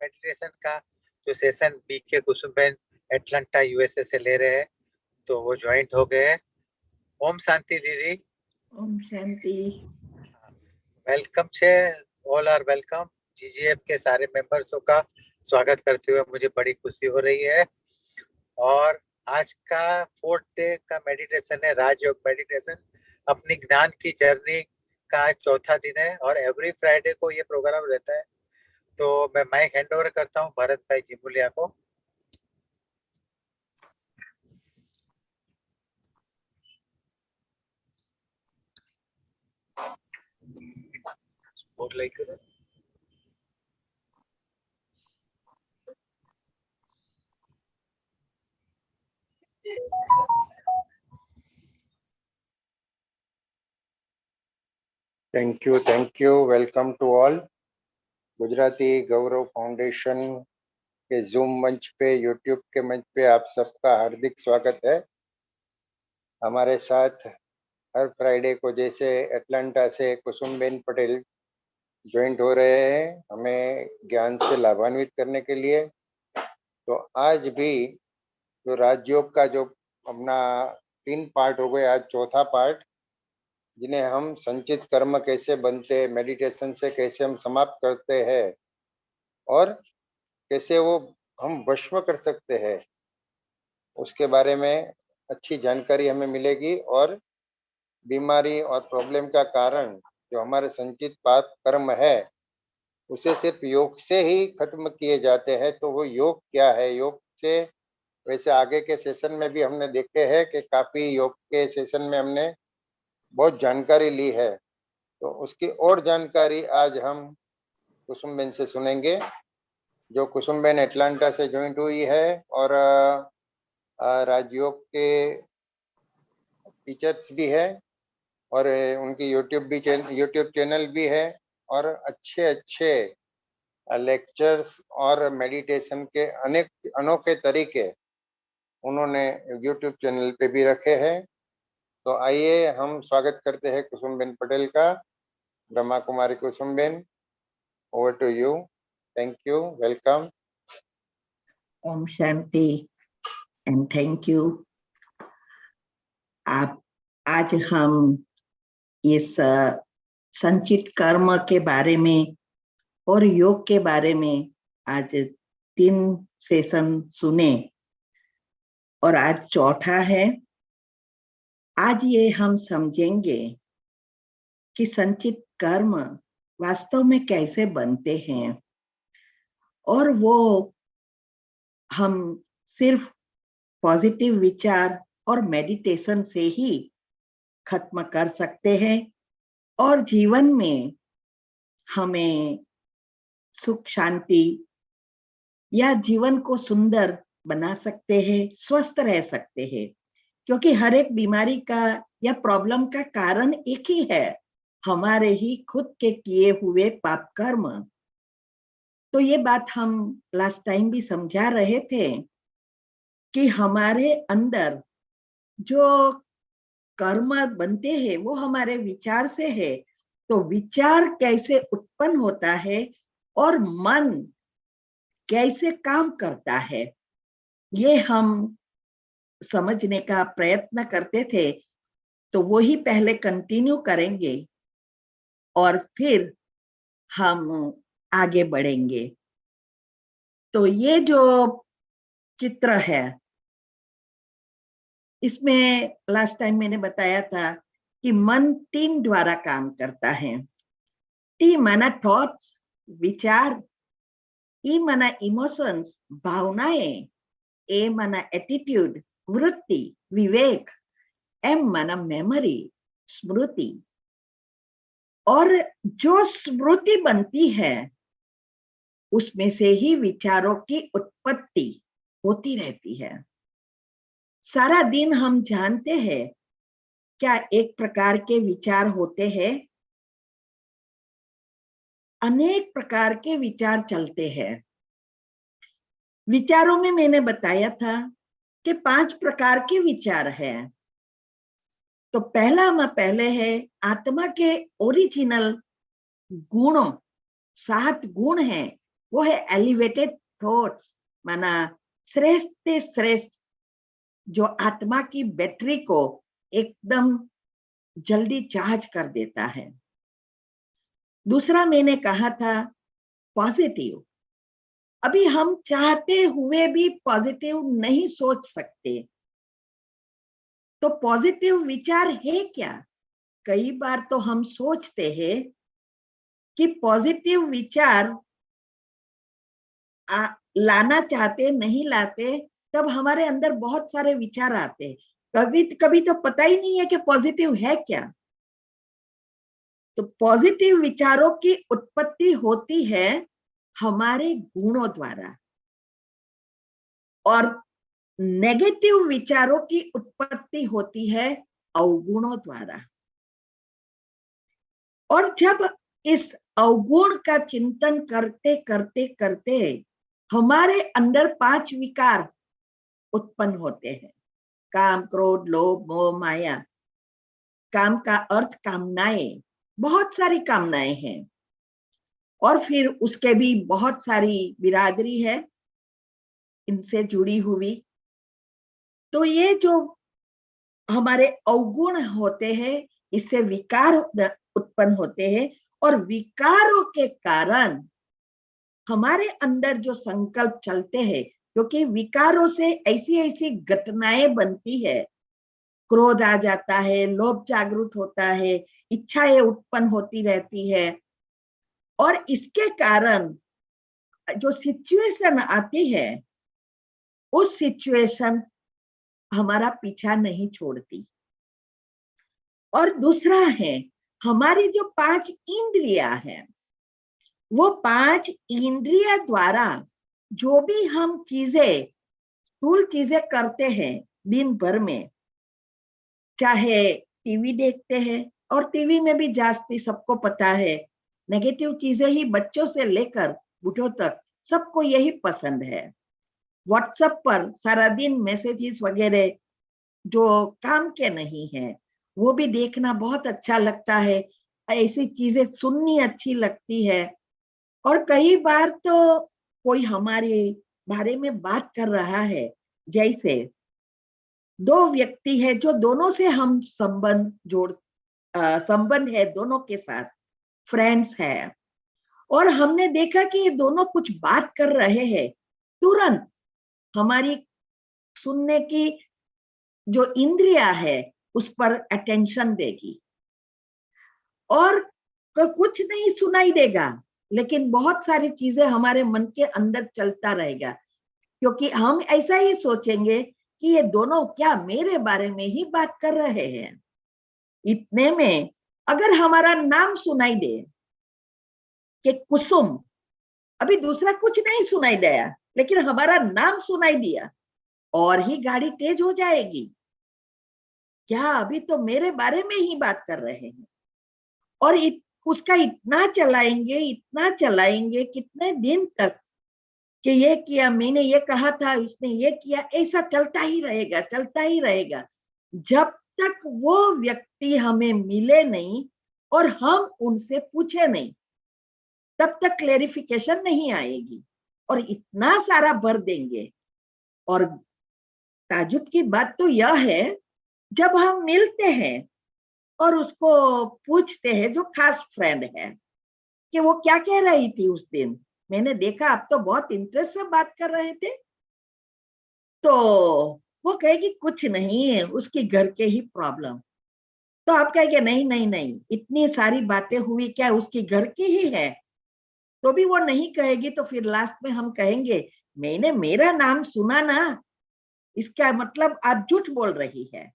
Meditation का जो session BK Kusumben Atlanta USA से ले रहे हैं, तो वो ज्वाइंट हो गए। ओम शांति दीदी। ओम शांति। वेलकम छे, ऑल आर वेलकम। जीजीएफ के सारे मेंबर्सों का स्वागत करते हुए मुझे बड़ी खुशी हो रही है। और आज का 4th डे का मेडिटेशन है, राजयोग मेडिटेशन। अपनी ज्ञान की जर्नी का आज 4था दिन है और एवरी फ्राइडे को ये प्रोग्राम रहता है। तो मैं माइक हैंड ओवर करता हूँ भरत भाई जिमुलिया को। स्पॉटलाइट करें। Thank you. Welcome to all. Gujarati Gaurav foundation के जूम मंच पे, यूट्यूब के मंच पे आप सबका हार्दिक स्वागत है। हमारे साथ हर फ्राइडे को जैसे एटलांटा से कुसुमबेन पटेल ज्वाइंट हो रहे हैं हमें ज्ञान से लाभान्वित करने के लिए। तो आज भी जो राजयोग का जो अपना 3 पार्ट हो गए, आज 4था पार्ट, जिन्हें हम संचित कर्म कैसे बनते, मेडिटेशन से कैसे हम समाप्त करते हैं और कैसे वो हम वश कर सकते हैं, उसके बारे में अच्छी जानकारी हमें मिलेगी। और बीमारी और प्रॉब्लम का कारण जो हमारे संचित पाप कर्म है, उसे सिर्फ योग से ही खत्म किए जाते हैं। तो वो योग क्या है, योग से वैसे आगे के सेशन में भी हमने देखे हैं कि काफी योग के सेशन में हमने बहुत जानकारी ली है। तो उसकी और जानकारी आज हम कुसुमबेन से सुनेंगे, जो कुसुमबेन एटलांटा से ज्वाइंट हुई है और राजयोग के टीचर्स भी है और उनकी यूट्यूब चैनल भी है और अच्छे लेक्चर्स और मेडिटेशन के अनेक अनोखे तरीके उन्होंने यूट्यूब चैनल पे भी रखे हैं। तो आइए हम स्वागत करते हैं कुसुमबेन पटेल का। Brahma Kumari Kusumben, over to you. Thank you, welcome. ओम शांति एंड थैंक यू। आज हम इस संचित कर्म के बारे में और योग के बारे में आज 3 सेशन सुने और आज 4था है। आज ये हम समझेंगे कि संचित कर्म वास्तव में कैसे बनते हैं और वो हम सिर्फ पॉजिटिव विचार और मेडिटेशन से ही खत्म कर सकते हैं और जीवन में हमें सुख शांति या जीवन को सुंदर बना सकते हैं, स्वस्थ रह सकते हैं। क्योंकि हर एक बीमारी का या प्रॉब्लम का कारण एक ही है, हमारे ही खुद के किए हुए पाप कर्म। तो ये बात हम लास्ट टाइम भी समझा रहे थे कि हमारे अंदर जो कर्म बनते हैं वो हमारे विचार से है। तो विचार कैसे उत्पन्न होता है और मन कैसे काम करता है, ये हम समझने का प्रयत्न करते थे। तो वो ही पहले कंटिन्यू करेंगे और फिर हम आगे बढ़ेंगे। तो ये जो चित्र है, इसमें लास्ट टाइम मैंने बताया था कि मन 3 द्वारा काम करता है। टी माना थॉट्स, विचार, ई माना इमोशंस, भावनाएं, ए माना एटीट्यूड, वृत्ति, विवेक, एम माना मेमोरी, स्मृति। और जो स्मृति बनती है उसमें से ही विचारों की उत्पत्ति होती रहती है। सारा दिन हम जानते हैं क्या एक प्रकार के विचार होते हैं, अनेक प्रकार के विचार चलते हैं। विचारों में मैंने बताया था कि 5 प्रकार के विचार हैं। तो पहले है आत्मा के ओरिजिनल गुणों, 7 गुण हैं, वो है एलिवेटेड थॉट्स, माना श्रेष्ठ से श्रेष्ठ, जो आत्मा की बैटरी को एकदम जल्दी चार्ज कर देता है। दूसरा मैंने कहा था पॉजिटिव। अभी हम चाहते हुए भी पॉजिटिव नहीं सोच सकते, तो पॉजिटिव विचार है क्या? कई बार तो हम सोचते हैं कि पॉजिटिव विचार लाना चाहते, नहीं लाते, तब हमारे अंदर बहुत सारे विचार आते हैं। कभी कभी तो पता ही नहीं है कि पॉजिटिव है क्या। तो पॉजिटिव विचारों की उत्पत्ति होती है हमारे गुणों द्वारा, और नेगेटिव विचारों की उत्पत्ति होती है अवगुणों द्वारा। और जब इस अवगुण का चिंतन करते करते करते हमारे अंदर 5 विकार उत्पन्न होते हैं, काम, क्रोध, लोभ, मोह, माया। काम का अर्थ कामनाएं, बहुत सारी कामनाएं हैं, और फिर उसके भी बहुत सारी बिरादरी है इनसे जुड़ी हुई। तो ये जो हमारे अवगुण होते हैं, इससे विकार उत्पन्न होते हैं, और विकारों के कारण हमारे अंदर जो संकल्प चलते हैं, क्योंकि विकारों से ऐसी ऐसी घटनाएं बनती है, क्रोध आ जाता है, लोभ जागृत होता है, इच्छाएं उत्पन्न होती रहती है, और इसके कारण जो सिचुएशन आती है, उस सिचुएशन हमारा पीछा नहीं छोड़ती। और दूसरा है हमारी जो 5 इंद्रियां हैं, वो 5 इंद्रिया द्वारा जो भी हम चीजें, स्थूल चीजें करते हैं दिन भर में, चाहे टीवी देखते हैं, और टीवी में भी जास्ती सबको पता है नेगेटिव चीजें ही, बच्चों से लेकर बूढ़ों तक सबको यही पसंद है। व्हाट्सएप पर सारा दिन मैसेजेस वगैरह जो काम के नहीं है, वो भी देखना बहुत अच्छा लगता है, ऐसी चीजें सुननी अच्छी लगती है। और कई बार तो कोई हमारे बारे में बात कर रहा है, जैसे 2 व्यक्ति है जो दोनों से हम संबंध है, दोनों के साथ फ्रेंड्स है, और हमने देखा कि ये दोनों कुछ बात कर रहे हैं, तुरंत हमारी सुनने की जो इंद्रिया है उस पर अटेंशन देगी, और कुछ नहीं सुनाई देगा, लेकिन बहुत सारी चीजें हमारे मन के अंदर चलता रहेगा, क्योंकि हम ऐसा ही सोचेंगे कि ये दोनों क्या मेरे बारे में ही बात कर रहे हैं। इतने में अगर हमारा नाम सुनाई दे कि कुसुम, अभी दूसरा कुछ नहीं सुनाई दिया, लेकिन हमारा नाम सुनाई दिया, और ही गाड़ी तेज हो जाएगी, क्या अभी तो मेरे बारे में ही बात कर रहे हैं। और उसका इतना चलाएंगे कितने दिन तक, कि ये किया, मैंने ये कहा था, उसने ये किया, ऐसा चलता ही रहेगा, जब तक वो व्यक्ति हमें मिले नहीं और हम उनसे पूछे नहीं, तब तक क्लेरिफिकेशन नहीं आएगी, और इतना सारा भर देंगे। और ताजुब की बात तो यह है, जब हम मिलते हैं और उसको पूछते हैं, जो खास फ्रेंड है, कि वो क्या कह रही थी उस दिन, मैंने देखा आप तो बहुत इंटरेस्ट से बात कर रहे थे, तो वो कहेगी कुछ नहीं है, उसकी घर के ही प्रॉब्लम। तो आप कहेंगे नहीं, इतनी सारी बातें हुई, क्या उसकी घर की ही है? तो भी वो नहीं कहेगी, तो फिर लास्ट में हम कहेंगे मैंने मेरा नाम सुना ना, इसका मतलब आप झूठ बोल रही है।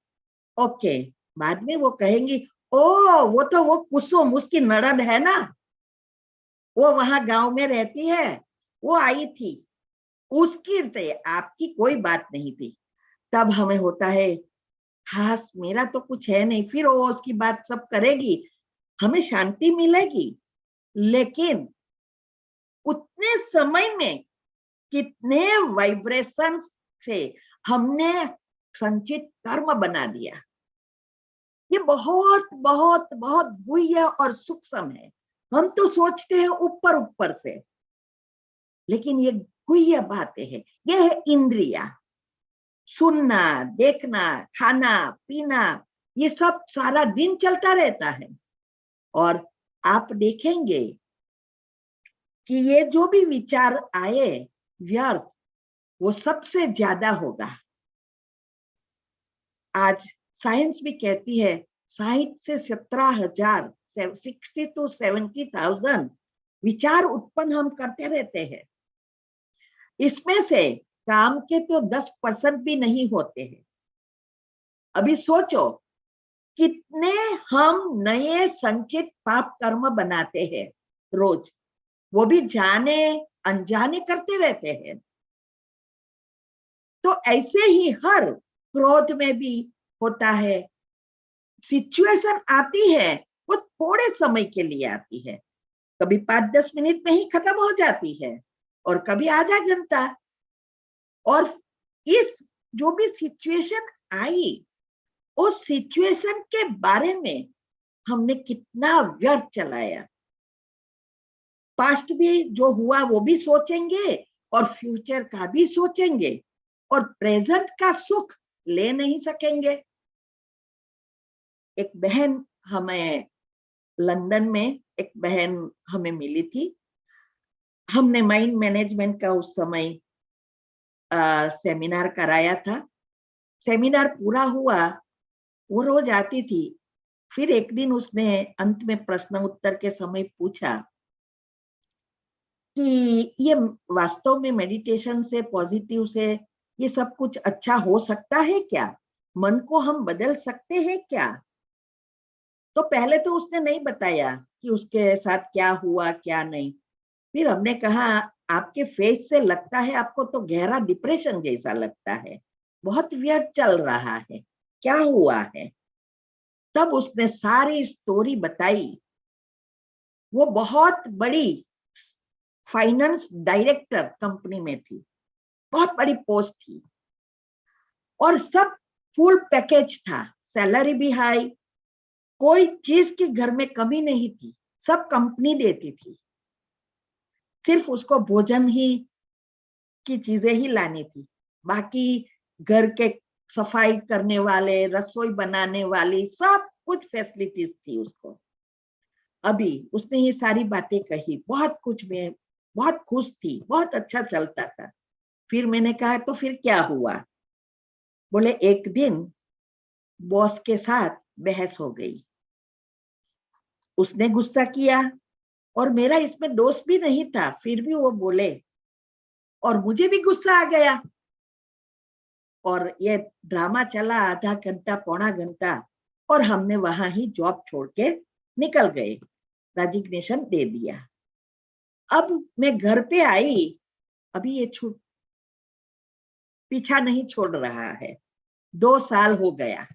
ओके, बाद में वो कहेंगी ओ वो तो वो कुसुम, उसकी नड़द है ना, वो वहां गांव में रहती है, वो आई थी, उसकी आपकी कोई बात नहीं थी। तब हमें होता है हाँ मेरा तो कुछ है नहीं, फिर वो उसकी बात सब करेगी, हमें शांति मिलेगी। लेकिन उतने समय में कितने वाइब्रेशंस से हमने संचित कर्म बना दिया, ये बहुत बहुत बहुत गुह्य और सूक्ष्म है। हम तो सोचते हैं ऊपर ऊपर से, लेकिन ये गुह्य बातें हैं, ये है इंद्रिया, सुनना, देखना, खाना, पीना, ये सब सारा दिन चलता रहता है। और आप देखेंगे कि ये जो भी विचार आए व्यर्थ, वो सबसे ज्यादा होगा। आज साइंस भी कहती है 60 से 17,000, 60 to 70,000 विचार उत्पन्न हम करते रहते हैं। इसमें से काम के तो 10% भी नहीं होते हैं। अभी सोचो कितने हम नए संचित पाप कर्म बनाते हैं रोज, वो भी जाने अनजाने करते रहते हैं। तो ऐसे ही हर क्रोध में भी होता है। सिचुएशन आती है, वो थोड़े समय के लिए आती है, कभी 5-10 मिनट में ही खत्म हो जाती है और कभी आधा घंटा। और इस जो भी सिचुएशन आई, उस सिचुएशन के बारे में हमने कितना व्यर्थ चलाया। पास्ट भी जो हुआ वो भी सोचेंगे और फ्यूचर का भी सोचेंगे और प्रेजेंट का सुख ले नहीं सकेंगे। एक बहन हमें लंदन में एक बहन हमें मिली थी। हमने माइंड मैनेजमेंट का उस समय सेमिनार कराया था। सेमिनार पूरा हुआ, वो रोज आती थी। फिर एक दिन उसने अंत में प्रश्न उत्तर के समय पूछा कि ये वास्तव में मेडिटेशन से, पॉजिटिव से ये सब कुछ अच्छा हो सकता है क्या? मन को हम बदल सकते हैं क्या? तो पहले तो उसने नहीं बताया कि उसके साथ क्या हुआ क्या नहीं। फिर हमने कहा आपके फेस से लगता है आपको तो गहरा डिप्रेशन जैसा लगता है, बहुत व्यर्थ चल रहा है, क्या हुआ है? तब उसने सारी स्टोरी बताई। वो बहुत बड़ी फाइनेंस डायरेक्टर कंपनी में थी, बहुत बड़ी पोस्ट थी और सब फुल पैकेज था, सैलरी भी हाई, कोई चीज की घर में कमी नहीं थी, सब कंपनी देती थी। सिर्फ उसको भोजन ही की चीजें ही लानी थी, बाकी घर के सफाई करने वाले, रसोई बनाने वाली सब कुछ फैसिलिटीज थी उसको। अभी उसने ये सारी बातें कही, बहुत कुछ में बहुत खुश थी, बहुत अच्छा चलता था। फिर मैंने कहा तो फिर क्या हुआ? बोले एक दिन बॉस के साथ बहस हो गई, उसने गुस्सा किया और मेरा इसमें दोष भी नहीं था, फिर भी वो बोले और मुझे भी गुस्सा आ गया और ये ड्रामा चला आधा घंटा पौना घंटा और हमने वहां ही जॉब छोड़ के निकल गए, रेजिग्नेशन दे दिया। अब मैं घर पे आई, अभी ये पीछा नहीं छोड़ रहा है, 2 साल हो गया,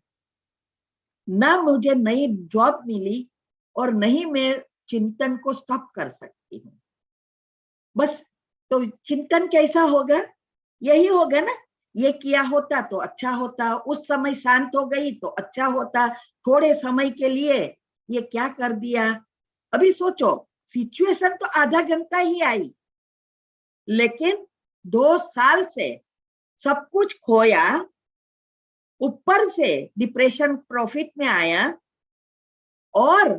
ना मुझे नई जॉब मिली और नहीं मैं चिंतन को स्टॉप कर सकती हूँ। बस तो चिंतन कैसा होगा? यही होगा ना, ये किया होता तो अच्छा होता, उस समय शांत हो गई तो अच्छा होता, थोड़े समय के लिए ये क्या कर दिया। अभी सोचो सिचुएशन तो आधा घंटा ही आई, लेकिन 2 साल से सब कुछ खोया, ऊपर से डिप्रेशन प्रॉफिट में आया और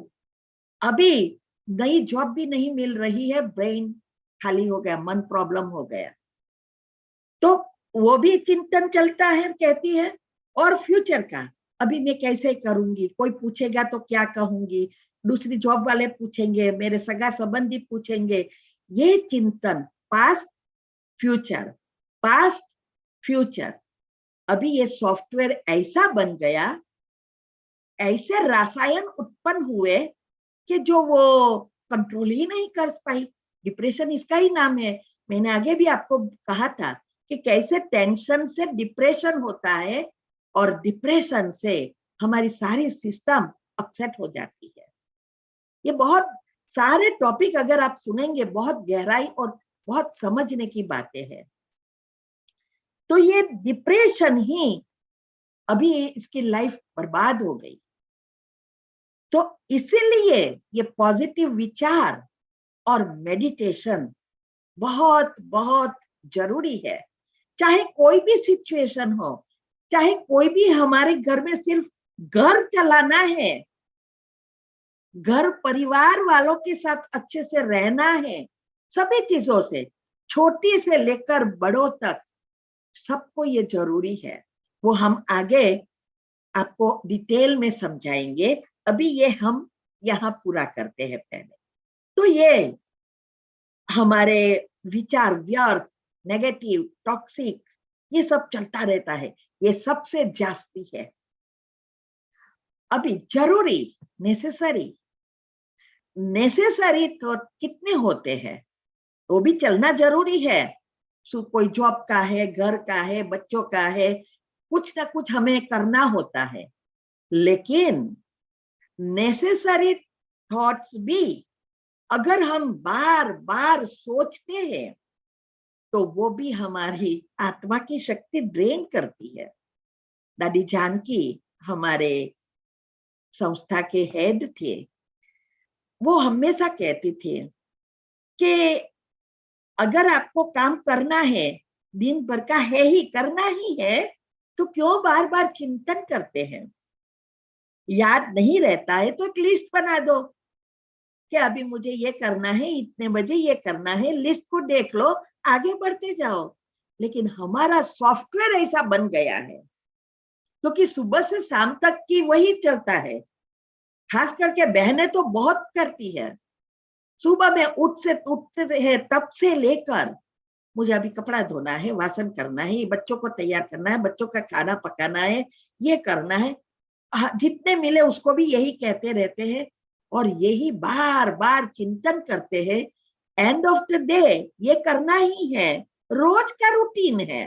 अभी नई जॉब भी नहीं मिल रही है, ब्रेन खाली हो गया, मन प्रॉब्लम हो गया, तो वो भी चिंतन चलता है, कहती है। और फ्यूचर का, अभी मैं कैसे करूंगी, कोई पूछेगा तो क्या कहूंगी, दूसरी जॉब वाले पूछेंगे, मेरे सगा संबंधी पूछेंगे, ये चिंतन, पास्ट फ्यूचर, पास्ट फ्यूचर। अभी ये सॉफ्टवेयर ऐसा बन गया, ऐसे रसायन उत्पन्न हुए कि जो वो कंट्रोल ही नहीं कर पाई। डिप्रेशन इसका ही नाम है। मैंने आगे भी आपको कहा था कि कैसे टेंशन से डिप्रेशन होता है और डिप्रेशन से हमारी सारी सिस्टम अपसेट हो जाती है। ये बहुत सारे टॉपिक अगर आप सुनेंगे, बहुत गहराई और बहुत समझने की बातें हैं। तो ये डिप्रेशन ही अभी इसकी लाइफ बर्बाद हो गई। तो इसीलिए ये पॉजिटिव विचार और मेडिटेशन बहुत बहुत जरूरी है। चाहे कोई भी सिचुएशन हो, चाहे कोई भी, हमारे घर में सिर्फ घर चलाना है, घर परिवार वालों के साथ अच्छे से रहना है, सभी चीजों से, छोटी से लेकर बड़ों तक सबको ये जरूरी है। वो हम आगे आपको डिटेल में समझाएंगे। अभी ये हम यहाँ पूरा करते हैं पहले। तो ये हमारे विचार व्यर्थ, नेगेटिव, टॉक्सिक, ये सब चलता रहता है, ये सबसे जास्ती है। अभी जरूरी, नेसेसरी तो कितने होते हैं, वो भी चलना जरूरी है। कोई जॉब का है, घर का है, बच्चों का है, कुछ ना कुछ हमें करना होता है। लेकिन नेसेसरी थॉट्स भी अगर हम बार बार सोचते हैं तो वो भी हमारी आत्मा की शक्ति ड्रेन करती है। दादी जानकी हमारे संस्था के हेड थे, वो हमेशा कहती थे कि अगर आपको काम करना है, दिन भर का है ही, करना ही है, तो क्यों बार बार चिंतन करते हैं? याद नहीं रहता है तो एक लिस्ट बना दो कि अभी मुझे ये करना है, इतने बजे ये करना है, लिस्ट को देख लो, आगे बढ़ते जाओ। लेकिन हमारा सॉफ्टवेयर ऐसा बन गया है क्योंकि सुबह से शाम तक की वही चलता है। खास करके बहनें तो बहुत करती है। सुबह में उठते हैं तब से लेकर मुझे अभी कपड़ा धोना है, वासन करना है, बच्चों को तैयार करना है, बच्चों का खाना पकाना है, ये करना है। जितने मिले उसको भी यही कहते रहते हैं और यही बार बार चिंतन करते हैं। एंड ऑफ द डे ये करना ही है, रोज का रूटीन है।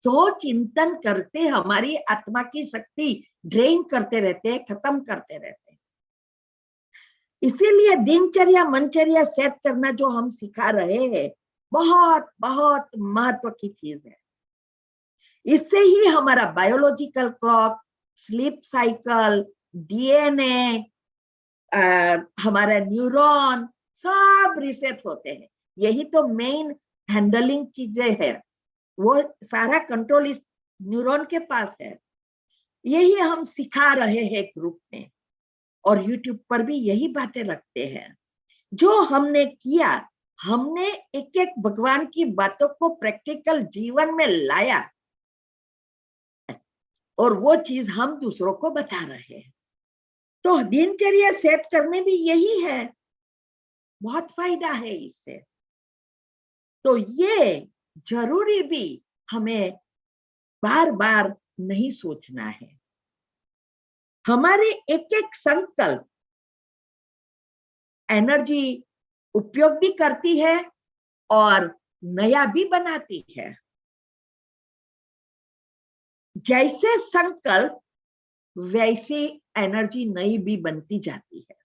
तो चिंतन करते हमारी आत्मा की शक्ति ड्रेन करते रहते हैं, खत्म करते रहते हैं। इसीलिए दिनचर्या मनचर्या सेट करना जो हम सिखा रहे हैं, बहुत बहुत महत्व की चीज है। इससे ही हमारा biological clock, sleep cycle, DNA, हमारा न्यूरॉन सब रिसेट होते हैं। यही तो मेन हैंडलिंग चीजें है, वो सारा कंट्रोल इस न्यूरॉन के पास है। यही हम सिखा रहे हैं ग्रुप में और यूट्यूब पर भी यही बातें रखते हैं। जो हमने किया, हमने एक एक भगवान की बातों को प्रैक्टिकल जीवन में लाया और वो चीज हम दूसरों को बता रहे हैं। तो दिनचर्या सेट करने भी यही है, बहुत फायदा है इससे। तो ये जरूरी भी हमें बार बार नहीं सोचना है। हमारे एक एक संकल्प एनर्जी उपयोग भी करती है और नया भी बनाती है। जैसे संकल्प वैसी एनर्जी नई भी बनती जाती है।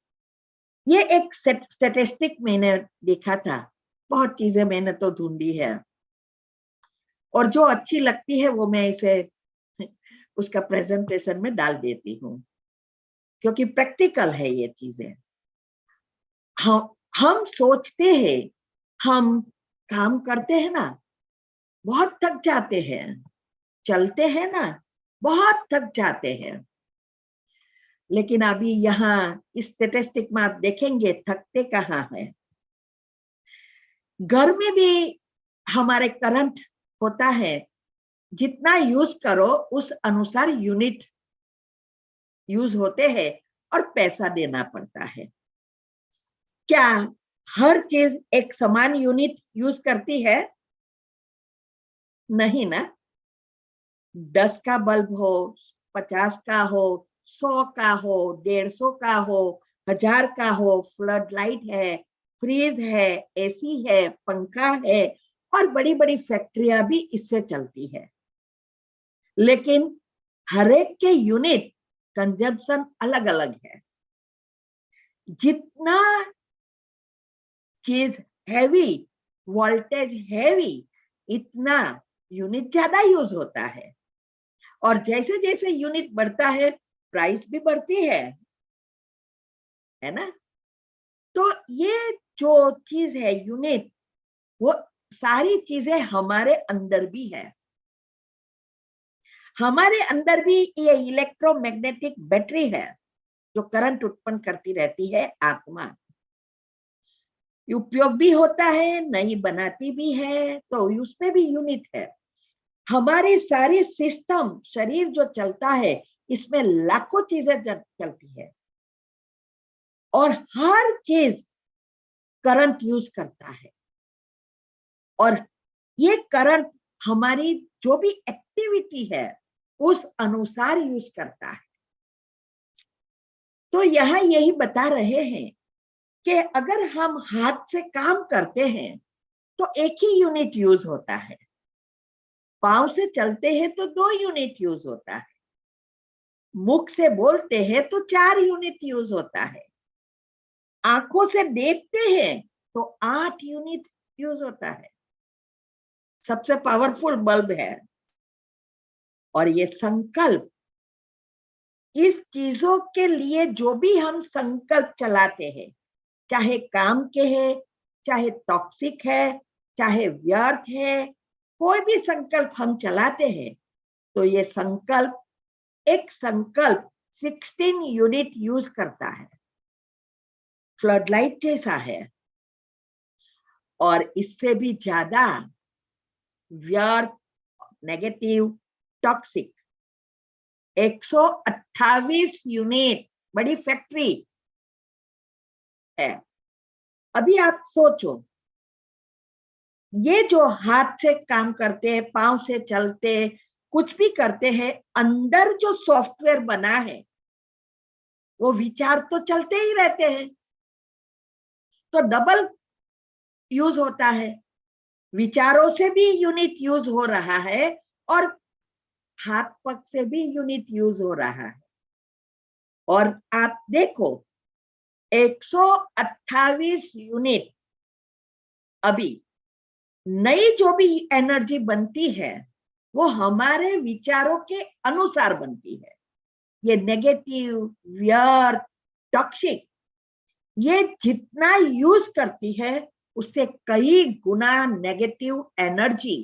ये एक स्टैटिस्टिक मैंने देखा था, बहुत चीजें मैंने तो ढूंढी है और जो अच्छी लगती है वो मैं इसे उसका प्रेजेंटेशन में डाल देती हूँ क्योंकि प्रैक्टिकल है ये चीजें। हम सोचते हैं, हम काम करते हैं ना, बहुत थक जाते हैं, चलते हैं ना, बहुत थक जाते हैं। लेकिन अभी यहाँ इस स्टैटिस्टिक में आप देखेंगे थकते कहाँ है। घर में भी हमारे करंट होता है, जितना यूज करो उस अनुसार यूनिट यूज होते हैं और पैसा देना पड़ता है। क्या हर चीज एक समान यूनिट यूज करती है? नहीं ना। 10 का बल्ब हो, 50 का हो, 100 का हो, 150 का हो, 1000 का हो, फ्लड लाइट है, फ्रीज है, एसी है, पंखा है और बड़ी बड़ी फैक्ट्रियां भी इससे चलती है। लेकिन हर एक के यूनिट कंजम्पशन अलग अलग है। जितना चीज हैवी, वोल्टेज हैवी, इतना यूनिट ज्यादा यूज होता है और जैसे जैसे यूनिट बढ़ता है प्राइस भी बढ़ती है ना। तो ये जो चीज है यूनिट, वो सारी चीजें हमारे अंदर भी है। हमारे अंदर भी ये इलेक्ट्रोमैग्नेटिक बैटरी है जो करंट उत्पन्न करती रहती है, आत्मा। उपयोग भी होता है, नहीं बनाती भी है, तो उसमें भी यूनिट है। हमारे सारे सिस्टम, शरीर जो चलता है, इसमें लाखों चीजें चलती है और हर चीज करंट यूज करता है। और ये करंट हमारी जो भी एक्टिविटी है उस अनुसार यूज करता है। तो यहाँ यही बता रहे हैं कि अगर हम हाथ से काम करते हैं तो एक ही यूनिट यूज होता है, पांव से चलते हैं तो 2 यूनिट यूज होता है, मुख से बोलते हैं तो 4 यूनिट यूज होता है, आंखों से देखते हैं तो 8 यूनिट यूज होता है। सबसे पावरफुल बल्ब है। और ये संकल्प, इस चीजों के लिए जो भी हम संकल्प चलाते हैं, चाहे काम के है, चाहे टॉक्सिक है, चाहे व्यर्थ है, कोई भी संकल्प हम चलाते हैं, तो ये संकल्प, एक संकल्प 16 यूनिट यूज करता है। फ्लड लाइट जैसा है। और इससे भी ज्यादा व्यर्थ, नेगेटिव, टॉक्सिक 128 यूनिट, बड़ी फैक्ट्री है। अभी आप सोचो, ये जो हाथ से काम करते हैं, पांव से चलते, कुछ भी करते हैं, अंदर जो सॉफ्टवेयर बना है वो विचार तो चलते ही रहते हैं, तो डबल यूज होता है। विचारों से भी यूनिट यूज हो रहा है और हाथ पग से भी यूनिट यूज हो रहा है। और आप देखो 128 यूनिट, अभी नई जो भी एनर्जी बनती है वो हमारे विचारों के अनुसार बनती है। ये नेगेटिव, व्यर्थ, टॉक्सिक, ये जितना यूज करती है उससे कई गुना नेगेटिव एनर्जी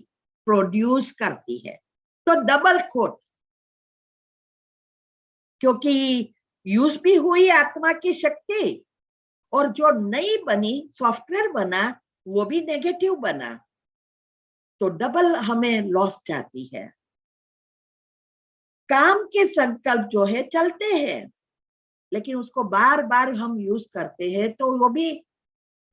प्रोड्यूस करती है। तो डबल खोट, क्योंकि यूज भी हुई आत्मा की शक्ति और जो नई बनी, सॉफ्टवेयर बना, वो भी नेगेटिव बना, तो डबल हमें लॉस जाती है। काम के संकल्प जो है चलते हैं, लेकिन उसको बार बार हम यूज करते हैं तो वो भी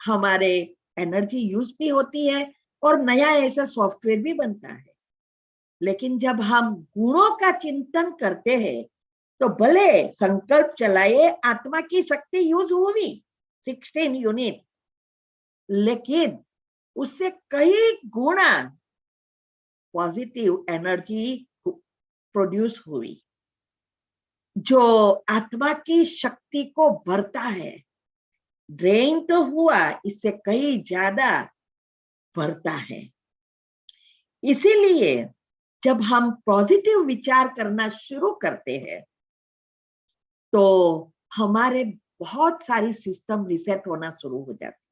हमारे एनर्जी यूज भी होती है और नया ऐसा सॉफ्टवेयर भी बनता है। लेकिन जब हम गुणों का चिंतन करते हैं तो भले संकल्प चलाए, आत्मा की शक्ति यूज हुई 16 यूनिट, लेकिन उससे कई गुना पॉजिटिव एनर्जी प्रोड्यूस हुई, जो आत्मा की शक्ति को भरता है। ड्रेन तो हुआ, इससे कई ज्यादा भरता है। इसीलिए जब हम पॉजिटिव विचार करना शुरू करते हैं तो हमारे बहुत सारी सिस्टम रिसेट होना शुरू हो जाती है।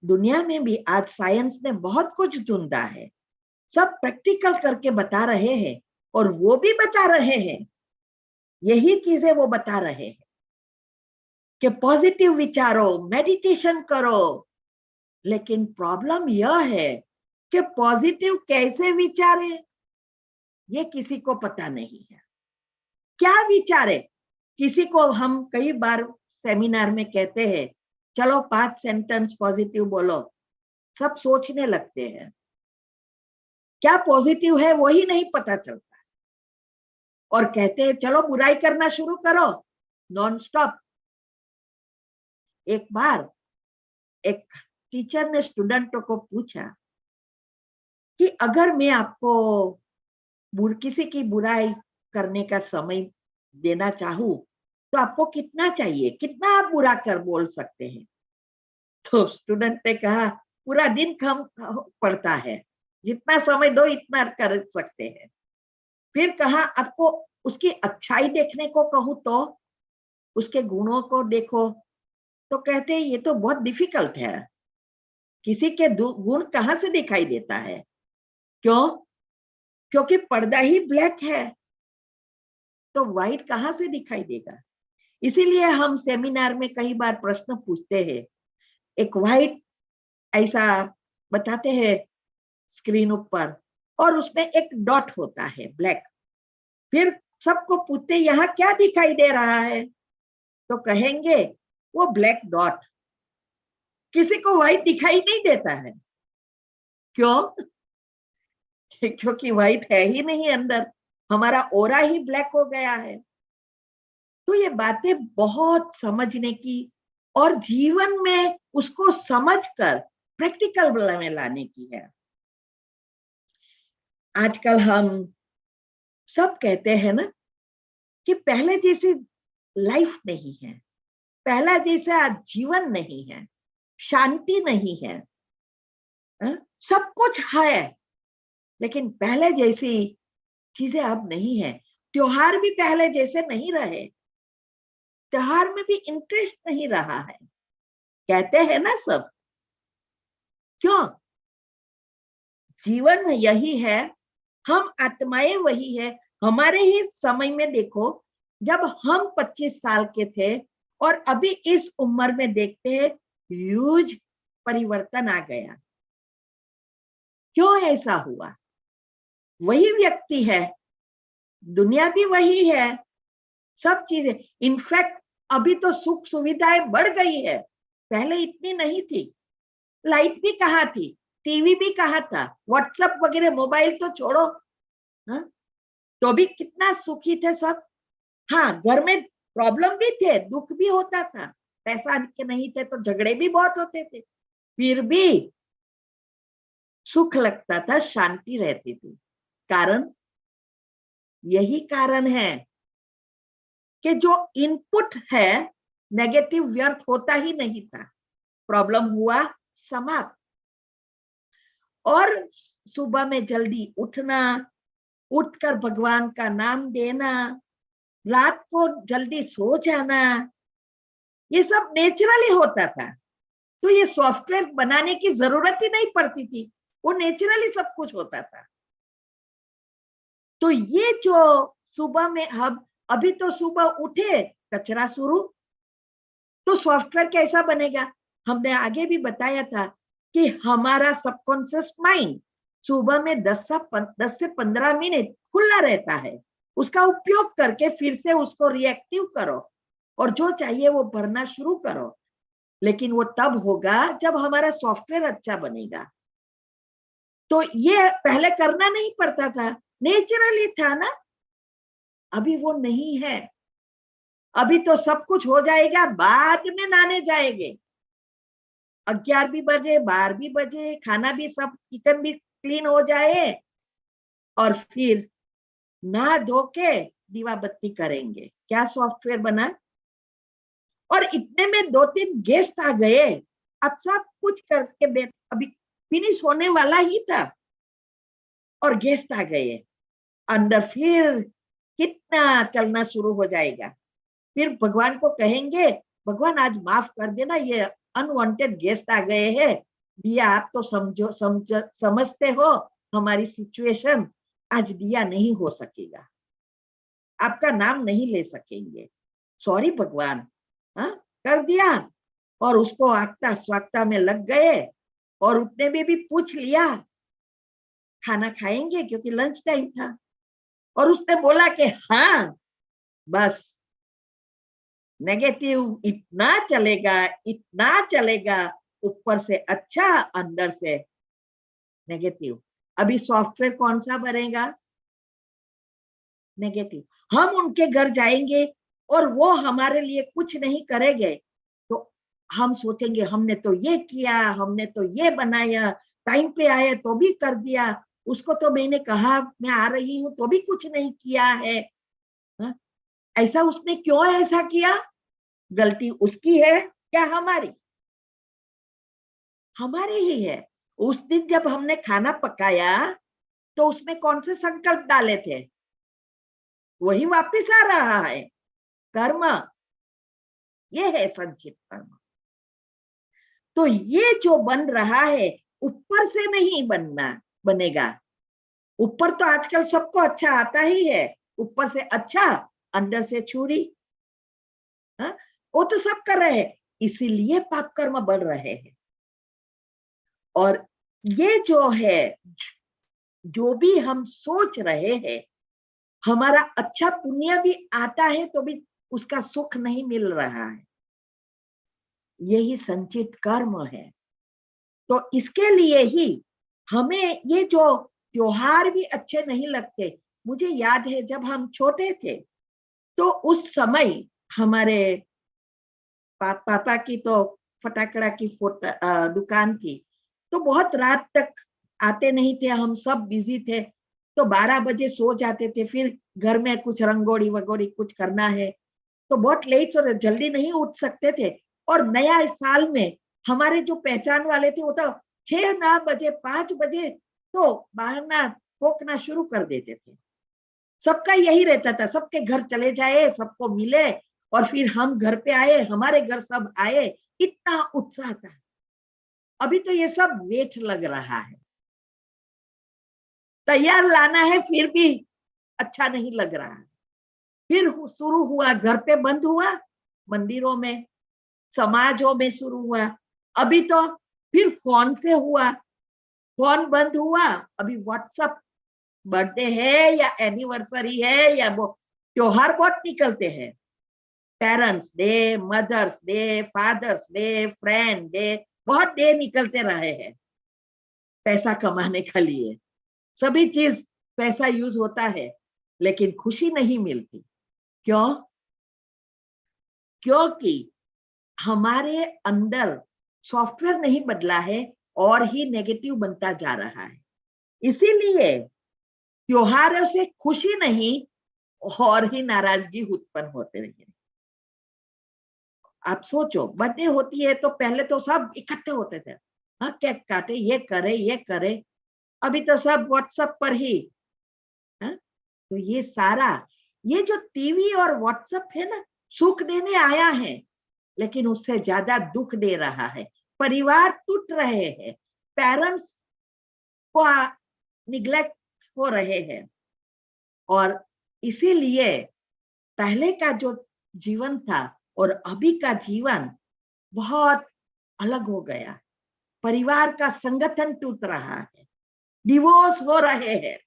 दुनिया में भी आज साइंस ने बहुत कुछ ढूंढा है, सब प्रैक्टिकल करके बता रहे हैं और वो भी बता रहे हैं, यही चीजें वो बता रहे हैं कि पॉजिटिव विचारो, मेडिटेशन करो। लेकिन प्रॉब्लम यह है कि पॉजिटिव कैसे विचारे ये किसी को पता नहीं है। क्या विचारे, किसी को हम कई बार सेमिनार में कहते हैं चलो 5 सेंटेंस पॉजिटिव बोलो, सब सोचने लगते हैं, क्या पॉजिटिव है वही नहीं पता चलता, और कहते हैं चलो बुराई करना शुरू करो नॉन स्टॉप। एक बार एक टीचर ने स्टूडेंटों को पूछा कि अगर मैं आपको किसी की बुराई करने का समय देना चाहूं तो आपको कितना चाहिए, कितना आप बुरा कर बोल सकते हैं? तो स्टूडेंट ने कहा पूरा दिन कम पड़ता है, जितना समय दो इतना कर सकते हैं। फिर कहा आपको उसकी अच्छाई देखने को कहूं तो उसके गुणों को देखो, तो कहते हैं ये तो बहुत डिफिकल्ट है, किसी के गुण कहाँ से दिखाई देता है? क्यों? क्योंकि पर्दा ही ब्लैक है, तो व्हाइट कहाँ से दिखाई देगा? इसीलिए हम सेमिनार में कई बार प्रश्न पूछते हैं, एक व्हाइट ऐसा बताते हैं स्क्रीन ऊपर, और उसमें एक डॉट होता है ब्लैक। फिर सबको पूछते यहाँ क्या दिखाई दे रहा है, तो कहेंगे वो ब्लैक डॉट। किसी को व्हाइट दिखाई नहीं देता है। क्यों? क्योंकि व्हाइट है ही नहीं अंदर, हमारा ओरा ही ब्लैक हो गया है। तो ये बातें बहुत समझने की और जीवन में उसको समझकर प्रैक्टिकल में लाने की है। आजकल हम सब कहते हैं ना कि पहले जैसी लाइफ नहीं है, पहला जैसा जीवन नहीं है, शांति नहीं है, सब कुछ है, लेकिन पहले जैसी चीजें अब नहीं है। त्योहार भी पहले जैसे नहीं रहे, त्योहार में भी इंटरेस्ट नहीं रहा है, कहते हैं ना सब। क्यों? जीवन यही है, हम आत्माएं वही है। हमारे ही समय में देखो, जब हम 25 साल के थे और अभी इस उम्र में देखते हैं, ह्यूज परिवर्तन आ गया। क्यों ऐसा हुआ? वही व्यक्ति है, दुनिया भी वही है, सब चीजें। इनफैक्ट अभी तो सुख सुविधाएं बढ़ गई है, पहले इतनी नहीं थी। लाइट भी कहाँ थी, टीवी भी कहाँ था, व्हाट्सएप वगैरह मोबाइल तो छोड़ो, हाँ? तो भी कितना सुखी थे सब। हाँ, घर में प्रॉब्लम भी थे, दुख भी होता था, पैसा के नहीं थे तो झगड़े भी बहुत होते थे, फिर भी सुख लगता था, शांति रहती थी। कारण यही कारण है कि जो इनपुट है नेगेटिव व्यर्थ होता ही नहीं था, प्रॉब्लम हुआ समाप्त। और सुबह में जल्दी उठना, उठकर भगवान का नाम देना, रात को जल्दी सो जाना, ये सब नेचुरली होता था। तो ये सॉफ्टवेयर बनाने की जरूरत ही नहीं पड़ती थी, वो नेचुरली सब कुछ होता था। तो ये जो सुबह में हम अभी तो सुबह उठे कचरा शुरू, तो सॉफ्टवेयर कैसा बनेगा? हमने आगे भी बताया था कि हमारा सबकॉन्शियस माइंड सुबह में 10 से 15 मिनट खुला रहता है, उसका उपयोग करके फिर से उसको रिएक्टिव करो और जो चाहिए वो भरना शुरू करो। लेकिन वो तब होगा जब हमारा सॉफ्टवेयर अच्छा बनेगा। तो ये पहले करना नहीं पड़ता था, नेचुरली था ना। अभी वो नहीं है, अभी तो सब कुछ हो जाएगा, बाद में नहाने जाएंगे, 11 भी बजे 12 भी बजे, खाना भी सब किचन भी क्लीन हो जाए और फिर नहा धो के दीवा बत्ती करेंगे। क्या सॉफ्टवेयर बना? और इतने में 2-3 गेस्ट आ गए, अब सब कुछ करके अभी फिनिश होने वाला ही था और गेस्ट आ गए, अंदर फिर कितना चलना शुरू हो जाएगा। फिर भगवान को कहेंगे, भगवान आज माफ कर देना, ये अनवांटेड गेस्ट आ गए हैं, दिया आप तो समझते हो हमारी सिचुएशन, आज दिया नहीं हो सकेगा, आपका नाम नहीं ले सकेंगे, सॉरी भगवान। हाँ, कर दिया और उसको आगता स्वागता में लग गए और उतने में भी पूछ लिया खाना खाएंगे, क्योंकि लंच टाइम था। और उसने बोला कि हाँ, बस नेगेटिव इतना चलेगा, ऊपर से अच्छा, अंदर से नेगेटिव। अभी सॉफ्टवेयर कौन सा बनेगा? नेगेटिव। हम उनके घर जाएंगे और वो हमारे लिए कुछ नहीं करेंगे, तो हम सोचेंगे हमने तो ये किया, हमने तो ये बनाया, टाइम पे आया तो भी कर दिया, उसको तो मैंने कहा मैं आ रही हूँ तो भी कुछ नहीं किया है। हा? ऐसा उसने क्यों ऐसा किया? गलती उसकी है क्या हमारी? हमारी ही है। उस दिन जब हमने खाना पकाया तो उसमें कौन से संकल्प डाले थे? वही वापस आ रहा है, कर्म। ये है संचित कर्म। तो ये जो बन रहा है ऊपर से नहीं बनेगा। ऊपर तो आजकल सबको अच्छा आता ही है, ऊपर से अच्छा अंदर से छुरी, वो तो सब कर रहे हैं, इसीलिए पाप कर्म बढ़ रहे हैं। और ये जो है, जो भी हम सोच रहे हैं, हमारा अच्छा पुण्य भी आता है तो भी उसका सुख नहीं मिल रहा है, यही संचित कर्म है। तो इसके लिए ही हमें ये जो त्योहार भी अच्छे नहीं लगते। मुझे याद है जब हम छोटे थे तो उस समय हमारे पापा की तो फटाकड़ा की दुकान थी, तो बहुत रात तक आते नहीं थे, हम सब बिजी थे, तो 12 बजे सो जाते थे। फिर घर में कुछ रंगोली वगोली कुछ करना है तो बहुत लेट हो, जल्दी नहीं उठ सकते थे। और नया साल में हमारे जो पहचान वाले थे वो तो 6-9 बजे 5 बजे तो बहाना ठोकना शुरू कर देते थे। सबका यही रहता था, सबके घर चले जाए, सबको मिले और फिर हम घर पे आए, हमारे घर सब आए, इतना उत्साह था। अभी तो ये सब वेट लग रहा है, तैयार लाना है फिर भी अच्छा नहीं लग रहा है। फिर शुरू हुआ, घर पे बंद हुआ, मंदिरों में समाजों में शुरू हुआ, अभी तो फिर फोन से हुआ, फोन बंद हुआ, अभी व्हाट्सएप, बर्थडे है या एनिवर्सरी है या वो त्योहार बहुत निकलते हैं, parents day, mother's day, father's day, friend day, बहुत डे निकलते रहे हैं पैसा कमाने के लिए। सभी चीज पैसा यूज होता है लेकिन खुशी नहीं मिलती। क्यों? क्योंकि हमारे अंदर सॉफ्टवेयर नहीं बदला है और ही नेगेटिव बनता जा रहा है। इसीलिए त्योहारों से खुशी नहीं और ही नाराजगी उत्पन्न होते रहे। आप सोचो, बर्थडे होती है तो पहले तो सब इकट्ठे होते थे, हाँ केक काटे, ये करे, अभी तो सब व्हाट्सएप पर ही। तो ये सारा, ये जो टीवी और व्हाट्सएप है ना, सुख देने आया है लेकिन उससे ज्यादा दुख दे रहा है। परिवार टूट रहे हैं, पेरेंट्स को निग्लेक्ट हो रहे हैं, और इसीलिए पहले का जो जीवन था और अभी का जीवन बहुत अलग हो गया। परिवार का संगठन टूट रहा है, डिवोर्स हो रहे हैं।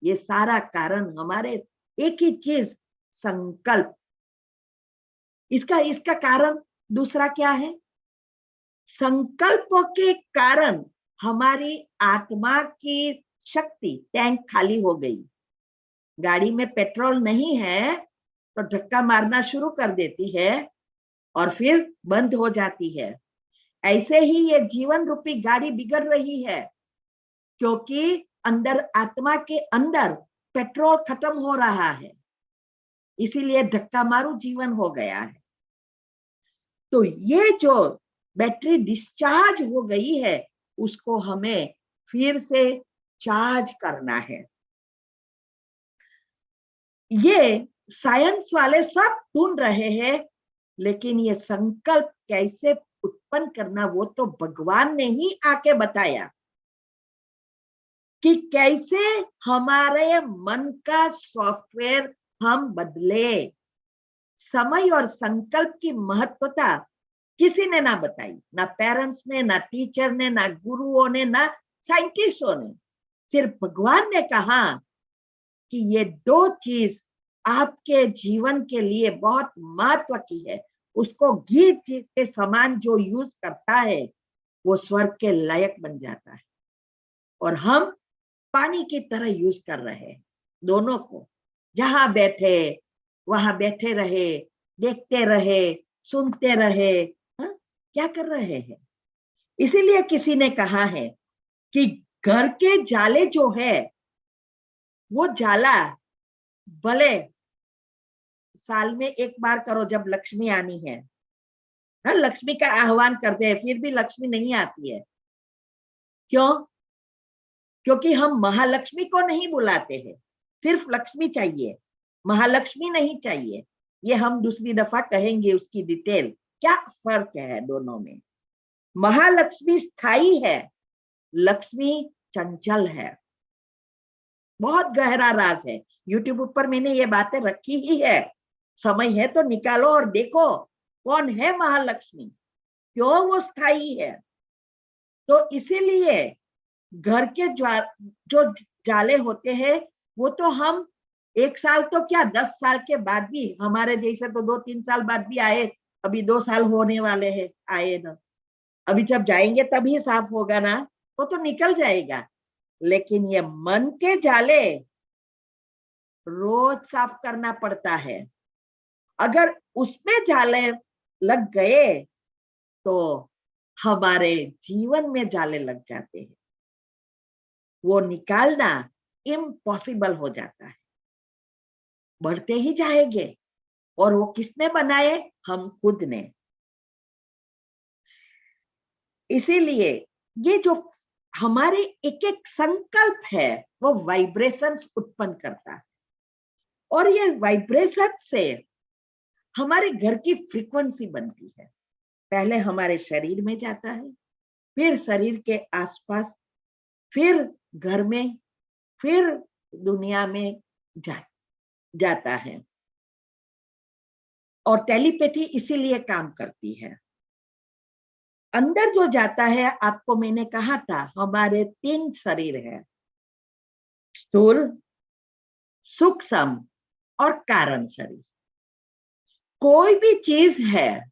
ये सारा कारण हमारे एक ही चीज, संकल्प। इसका कारण दूसरा क्या है? संकल्पों के कारण हमारी आत्मा की शक्ति टैंक खाली हो गई। गाड़ी में पेट्रोल नहीं है तो धक्का मारना शुरू कर देती है और फिर बंद हो जाती है। ऐसे ही ये जीवन रूपी गाड़ी बिगड़ रही है क्योंकि अंदर, आत्मा के अंदर पेट्रोल खत्म हो रहा है, इसीलिए धक्का मारू जीवन हो गया है। तो ये जो बैटरी डिस्चार्ज हो गई है उसको हमें फिर से चार्ज करना है। ये साइंस वाले सब ढूंढ रहे हैं, लेकिन ये संकल्प कैसे उत्पन्न करना वो तो भगवान ने ही आके बताया कि कैसे हमारे मन का सॉफ्टवेयर हम बदले। समय और संकल्प की महत्वता किसी ने ना बताई, ना पेरेंट्स ने, ना टीचर ने, ना गुरुओं ने, ना साइंटिस्टों ने। सिर्फ भगवान ने कहा कि ये 2 चीज आपके जीवन के लिए बहुत महत्व की है, उसको घी के समान जो यूज करता है वो स्वर्ग के लायक बन जाता है। और हम पानी की तरह यूज कर रहे हैं दोनों को। जहां बैठे वहां बैठे रहे, देखते रहे, सुनते रहे, क्या कर रहे हैं? इसीलिए किसी ने कहा है कि घर के जाले जो है वो जाला भले साल में एक बार करो जब लक्ष्मी आनी है, लक्ष्मी का आह्वान करते हैं, फिर भी लक्ष्मी नहीं आती है। क्यों? क्योंकि हम महालक्ष्मी को नहीं बुलाते हैं, सिर्फ लक्ष्मी चाहिए, महालक्ष्मी नहीं चाहिए। ये हम दूसरी दफा कहेंगे उसकी डिटेल, क्या फर्क है दोनों में? महालक्ष्मी स्थायी है, लक्ष्मी चंचल है। बहुत गहरा राज है। यूट्यूब पर मैंने ये बातें रखी ही है, समय है तो निकालो और देखो कौन है महालक्ष्मी, क्यों वो स्थायी है। तो इसीलिए घर के जो जाले होते हैं वो तो हम 1 साल तो क्या 10 साल के बाद भी, हमारे जैसे तो 2-3 साल बाद भी आए, अभी 2 साल होने वाले हैं आए ना, अभी जब जाएंगे तभी साफ होगा ना, तो निकल जाएगा। लेकिन ये मन के जाले रोज साफ करना पड़ता है। अगर उसमें जाले लग गए तो हमारे जीवन में जाले लग जाते हैं, वो निकालना इम्पॉसिबल हो जाता है। बढ़ते ही जाएंगे, और वो किसने बनाए? हम खुद ने। इसीलिए ये जो हमारे एक एक संकल्प है वो वाइब्रेशंस उत्पन्न करता है, और ये वाइब्रेशन से हमारे घर की फ्रीक्वेंसी बनती है। पहले हमारे शरीर में जाता है, फिर शरीर के आसपास, फिर घर में, फिर दुनिया में जाता है। और टेलीपैथी इसीलिए काम करती है। अंदर जो जाता है, आपको मैंने कहा था हमारे 3 शरीर है, स्थूल, सूक्ष्म और कारण शरीर। कोई भी चीज है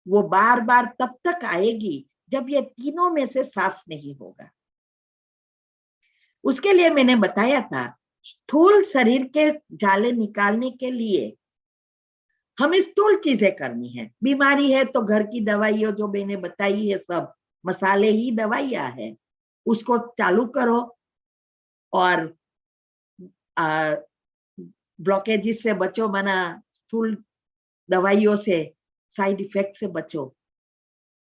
वो बार बार तब तक आएगी जब ये तीनों में से साफ नहीं होगा। उसके लिए मैंने बताया था, स्थूल शरीर के जाले निकालने के लिए हमें स्थूल चीजें करनी है। बीमारी है तो घर की दवाइयां जो मैंने बताई है, सब मसाले ही दवाइयां है, उसको चालू करो और ब्लॉकेजेस से बचो, माना स्थूल दवाइयों से, साइड इफेक्ट से बचो।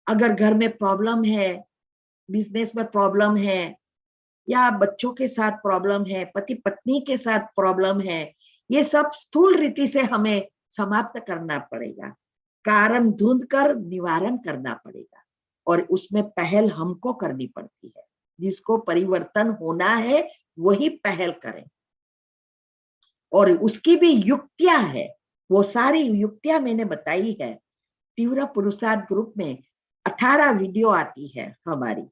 अगर घर में प्रॉब्लम है, बिजनेस में प्रॉब्लम है, या बच्चों के साथ प्रॉब्लम है, पति पत्नी के साथ प्रॉब्लम है, ये सब स्थूल रीति से हमें समाप्त करना पड़ेगा। कारण ढूंढ कर निवारण करना पड़ेगा, और उसमें पहल हमको करनी पड़ती है। जिसको परिवर्तन होना है वही पहल करें, और उसकी भी युक्तियां है। वो सारी युक्तियां मैंने बताई है। तीव्र पुरुषार्थ ग्रुप में 18 वीडियो आती है हमारी,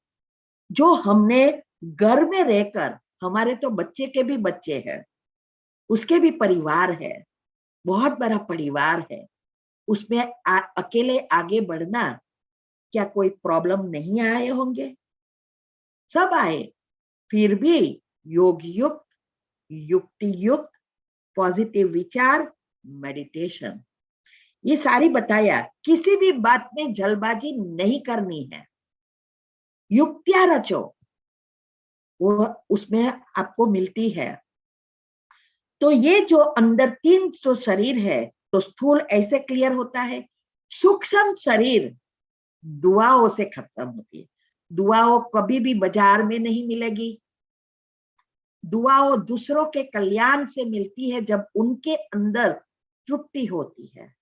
जो हमने घर में रहकर, हमारे तो बच्चे के भी बच्चे हैं, उसके भी परिवार है, बहुत बड़ा परिवार है, उसमें अकेले आगे बढ़ना, क्या कोई प्रॉब्लम नहीं आए होंगे? सब आए, फिर भी योग युक्त, युक्ति युक्त, पॉजिटिव विचार, मेडिटेशन, ये सारी बताया। किसी भी बात में जल्दबाजी नहीं करनी है, युक्तियां रचो, वो उसमें आपको मिलती है। तो ये जो अंदर 300 शरीर है, तो स्थूल ऐसे क्लियर होता है। सूक्ष्म शरीर दुआओं से खत्म होती है। दुआओं कभी भी बाजार में नहीं मिलेगी। दुआओं दूसरों के कल्याण से मिलती है, जब उनके अंदर तृप्ति होती है।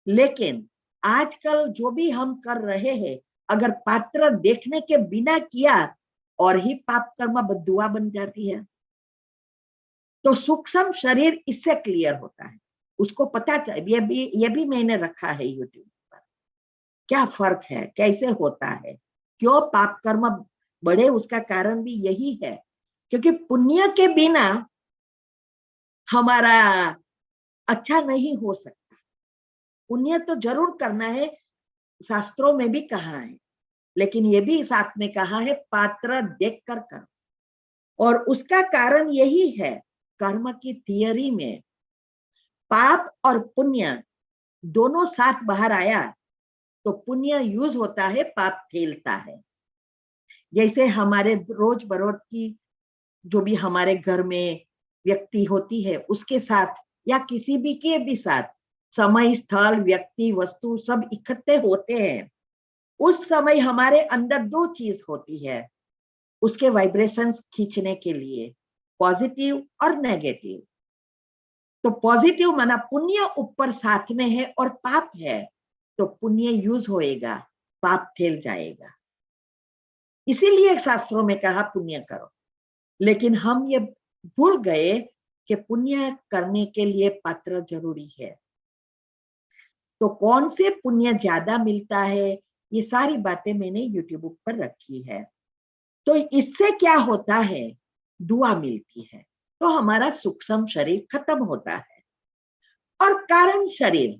लेकिन आजकल जो भी हम कर रहे हैं, अगर पात्र देखने के बिना किया, और ही पाप कर्म बद्दुआ बन जाती है। तो सूक्ष्म शरीर इससे क्लियर होता है, उसको पता चाहिए। ये भी मैंने रखा है यूट्यूब पर, क्या फर्क है, कैसे होता है, क्यों पाप कर्म बढ़े। उसका कारण भी यही है, क्योंकि पुण्य के बिना हमारा अच्छा नहीं हो सकता। पुण्य तो जरूर करना है, शास्त्रों में भी कहा है, लेकिन ये भी साथ में कहा है पात्र देख कर करो। और उसका कारण यही है, कर्म की थियरी में पाप और पुण्य दोनों साथ बाहर आया तो पुण्य यूज होता है, पाप फैलता है। जैसे हमारे रोज बरोज की जो भी हमारे घर में व्यक्ति होती है, उसके साथ या किसी भी के भी साथ समय, स्थल, व्यक्ति, वस्तु सब इकट्ठे होते हैं, उस समय हमारे अंदर 2 चीज होती है उसके वाइब्रेशंस खींचने के लिए, पॉजिटिव और नेगेटिव। तो पॉजिटिव माना पुण्य ऊपर साथ में है और पाप है, तो पुण्य यूज होएगा, पाप फैल जाएगा। इसीलिए शास्त्रों में कहा पुण्य करो। लेकिन हम ये भूल गए कि पुण्य करने के लिए पात्र जरूरी है। तो कौन से पुण्य ज्यादा मिलता है, ये सारी बातें मैंने यूट्यूब पर रखी है। तो इससे क्या होता है, दुआ मिलती है, तो हमारा सूक्ष्म शरीर खत्म होता है। और कारण शरीर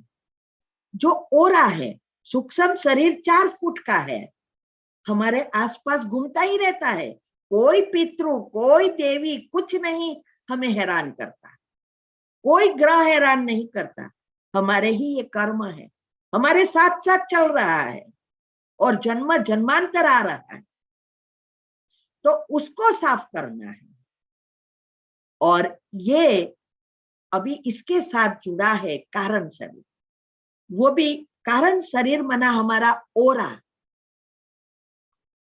जो ओरा है, सूक्ष्म शरीर 4 फुट का है, हमारे आसपास घूमता ही रहता है। कोई पितृ, कोई देवी कुछ नहीं हमें हैरान करता, कोई ग्रह हैरान नहीं करता। हमारे ही ये कर्म है, हमारे साथ साथ चल रहा है और जन्म जन्मांतर आ रहा है। तो उसको साफ करना है। और ये अभी इसके साथ जुड़ा है कारण शरीर। वो भी कारण शरीर माना हमारा ओरा।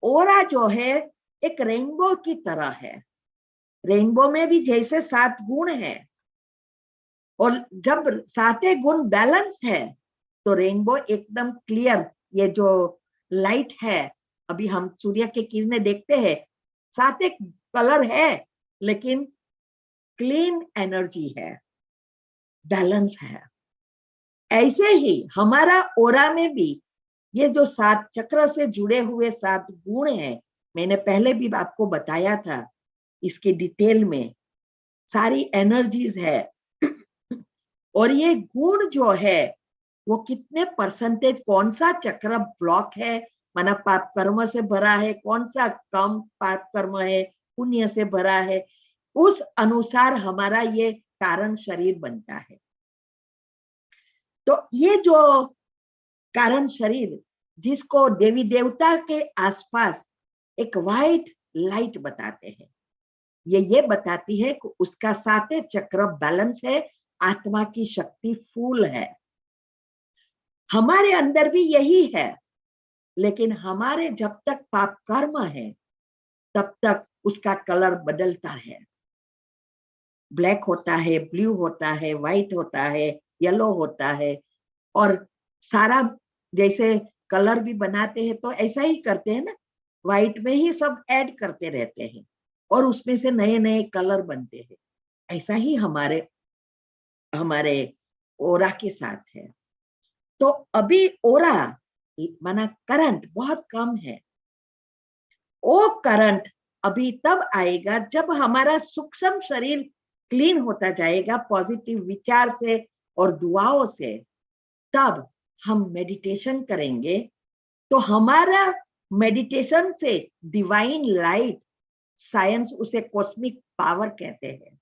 ओरा जो है एक रेनबो की तरह है। रेनबो में भी जैसे 7 गुण है, और जब 7 गुण बैलेंस है तो रेनबो एकदम क्लियर। ये जो लाइट है, अभी हम सूर्य के किरणें देखते हैं, 7 कलर है लेकिन क्लीन एनर्जी है, बैलेंस है। ऐसे ही हमारा ओरा में भी ये जो 7 चक्र से जुड़े हुए 7 गुण हैं, मैंने पहले भी आपको बताया था, इसके डिटेल में सारी एनर्जीज है। और ये गुण जो है वो कितने परसेंटेज, कौन सा चक्र ब्लॉक है, माना पाप कर्म से भरा है, कौन सा कम पाप कर्म है, पुण्य से भरा है, उस अनुसार हमारा ये कारण शरीर बनता है। तो ये जो कारण शरीर, जिसको देवी देवता के आसपास एक वाइट लाइट बताते हैं, ये बताती है कि उसका 7 चक्र बैलेंस है, आत्मा की शक्ति फुल है। हमारे अंदर भी यही है, लेकिन हमारे जब तक पाप कर्म है तब तक उसका कलर बदलता है। ब्लैक होता है, ब्लू होता है, व्हाइट होता है, येलो होता है। और सारा जैसे कलर भी बनाते हैं तो ऐसा ही करते हैं ना, व्हाइट में ही सब ऐड करते रहते हैं और उसमें से नए नए कलर बनते हैं। ऐसा ही हमारे ओरा के साथ है। तो अभी ओरा माना करंट बहुत कम है। वो करंट अभी तब आएगा जब हमारा सूक्ष्म शरीर क्लीन होता जाएगा पॉजिटिव विचार से और दुआओं से। तब हम मेडिटेशन करेंगे तो हमारा मेडिटेशन से डिवाइन लाइट, साइंस उसे कॉस्मिक पावर कहते हैं,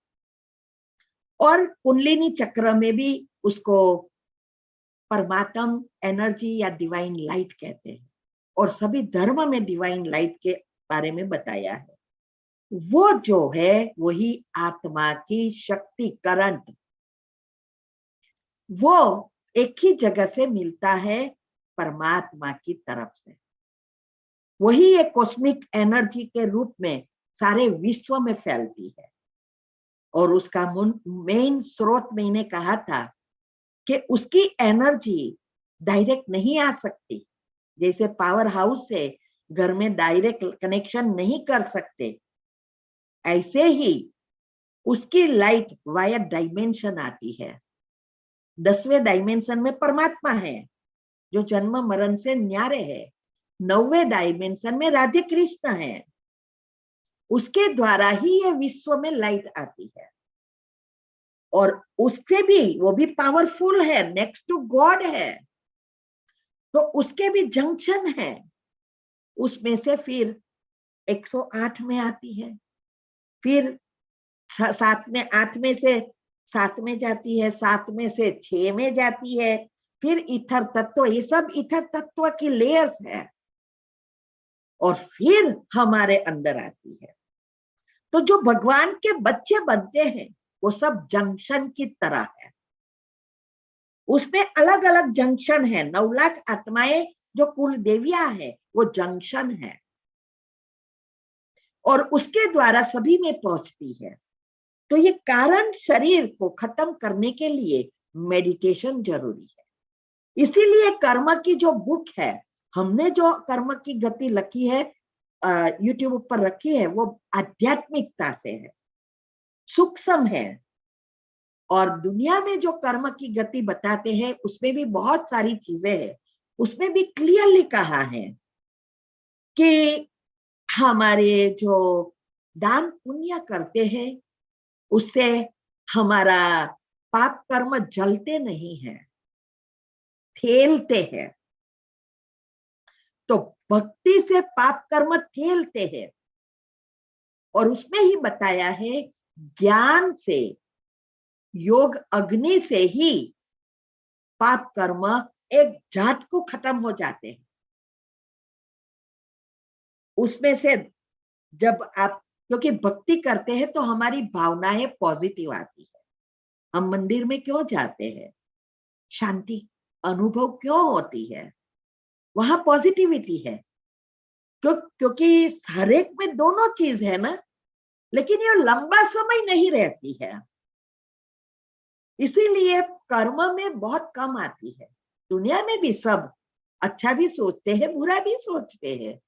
और कुंडलिनी चक्र में भी उसको परमात्म एनर्जी या डिवाइन लाइट कहते हैं। और सभी धर्म में डिवाइन लाइट के बारे में बताया है। वो जो है वही आत्मा की शक्ति, करंट, वो एक ही जगह से मिलता है, परमात्मा की तरफ से। वही एक कॉस्मिक एनर्जी के रूप में सारे विश्व में फैलती है। और उसका मेन स्रोत मैंने कहा था कि उसकी एनर्जी डायरेक्ट नहीं आ सकती। जैसे पावर हाउस से घर में डायरेक्ट कनेक्शन नहीं कर सकते, ऐसे ही उसकी लाइट वायर डायमेंशन आती है। 10वें डायमेंशन में परमात्मा है जो जन्म मरण से न्यारे है। 9वें डायमेंशन में राधे कृष्ण है, उसके द्वारा ही ये विश्व में लाइट आती है। और उससे भी वो भी पावरफुल है, नेक्स्ट टू गॉड है, तो उसके भी जंक्शन है। उसमें से फिर 108 में आती है, फिर 7 में 8 में से 7 में जाती है, 7 में से 6 में जाती है, फिर ईथर तत्व, ये सब ईथर तत्व की लेयर्स है, और फिर हमारे अंदर आती है। तो जो भगवान के बच्चे बनते हैं वो सब जंक्शन की तरह है। उसमें अलग अलग जंक्शन है। 9 लाख आत्माएं जो कुल देवियां है वो जंक्शन है, और उसके द्वारा सभी में पहुंचती है। तो ये कारण शरीर को खत्म करने के लिए मेडिटेशन जरूरी है। इसीलिए कर्म की जो बुक है, हमने जो कर्म की गति लिखी है, यूट्यूब पर रखी है, वो आध्यात्मिकता से है, सूक्ष्म है। और दुनिया में जो कर्म की गति बताते हैं उसमें भी बहुत सारी चीजें हैं। उसमें भी क्लियरली कहा है कि हमारे जो दान पुण्य करते हैं उससे हमारा पाप कर्म जलते नहीं है, फैलते हैं। तो भक्ति से पाप कर्म फैलते हैं। और उसमें ही बताया है ज्ञान से, योग अग्नि से ही पाप कर्म एक झाट को खत्म हो जाते हैं। उसमें से जब आप, क्योंकि भक्ति करते हैं तो हमारी भावनाएं पॉजिटिव आती है। हम मंदिर में क्यों जाते हैं? शांति अनुभव क्यों होती है? वहां पॉजिटिविटी है। क्योंकि हर एक में दोनों चीज है ना, लेकिन ये लंबा समय नहीं रहती है, इसीलिए कर्म में बहुत कम आती है। दुनिया में भी सब अच्छा भी सोचते हैं, बुरा भी सोचते हैं,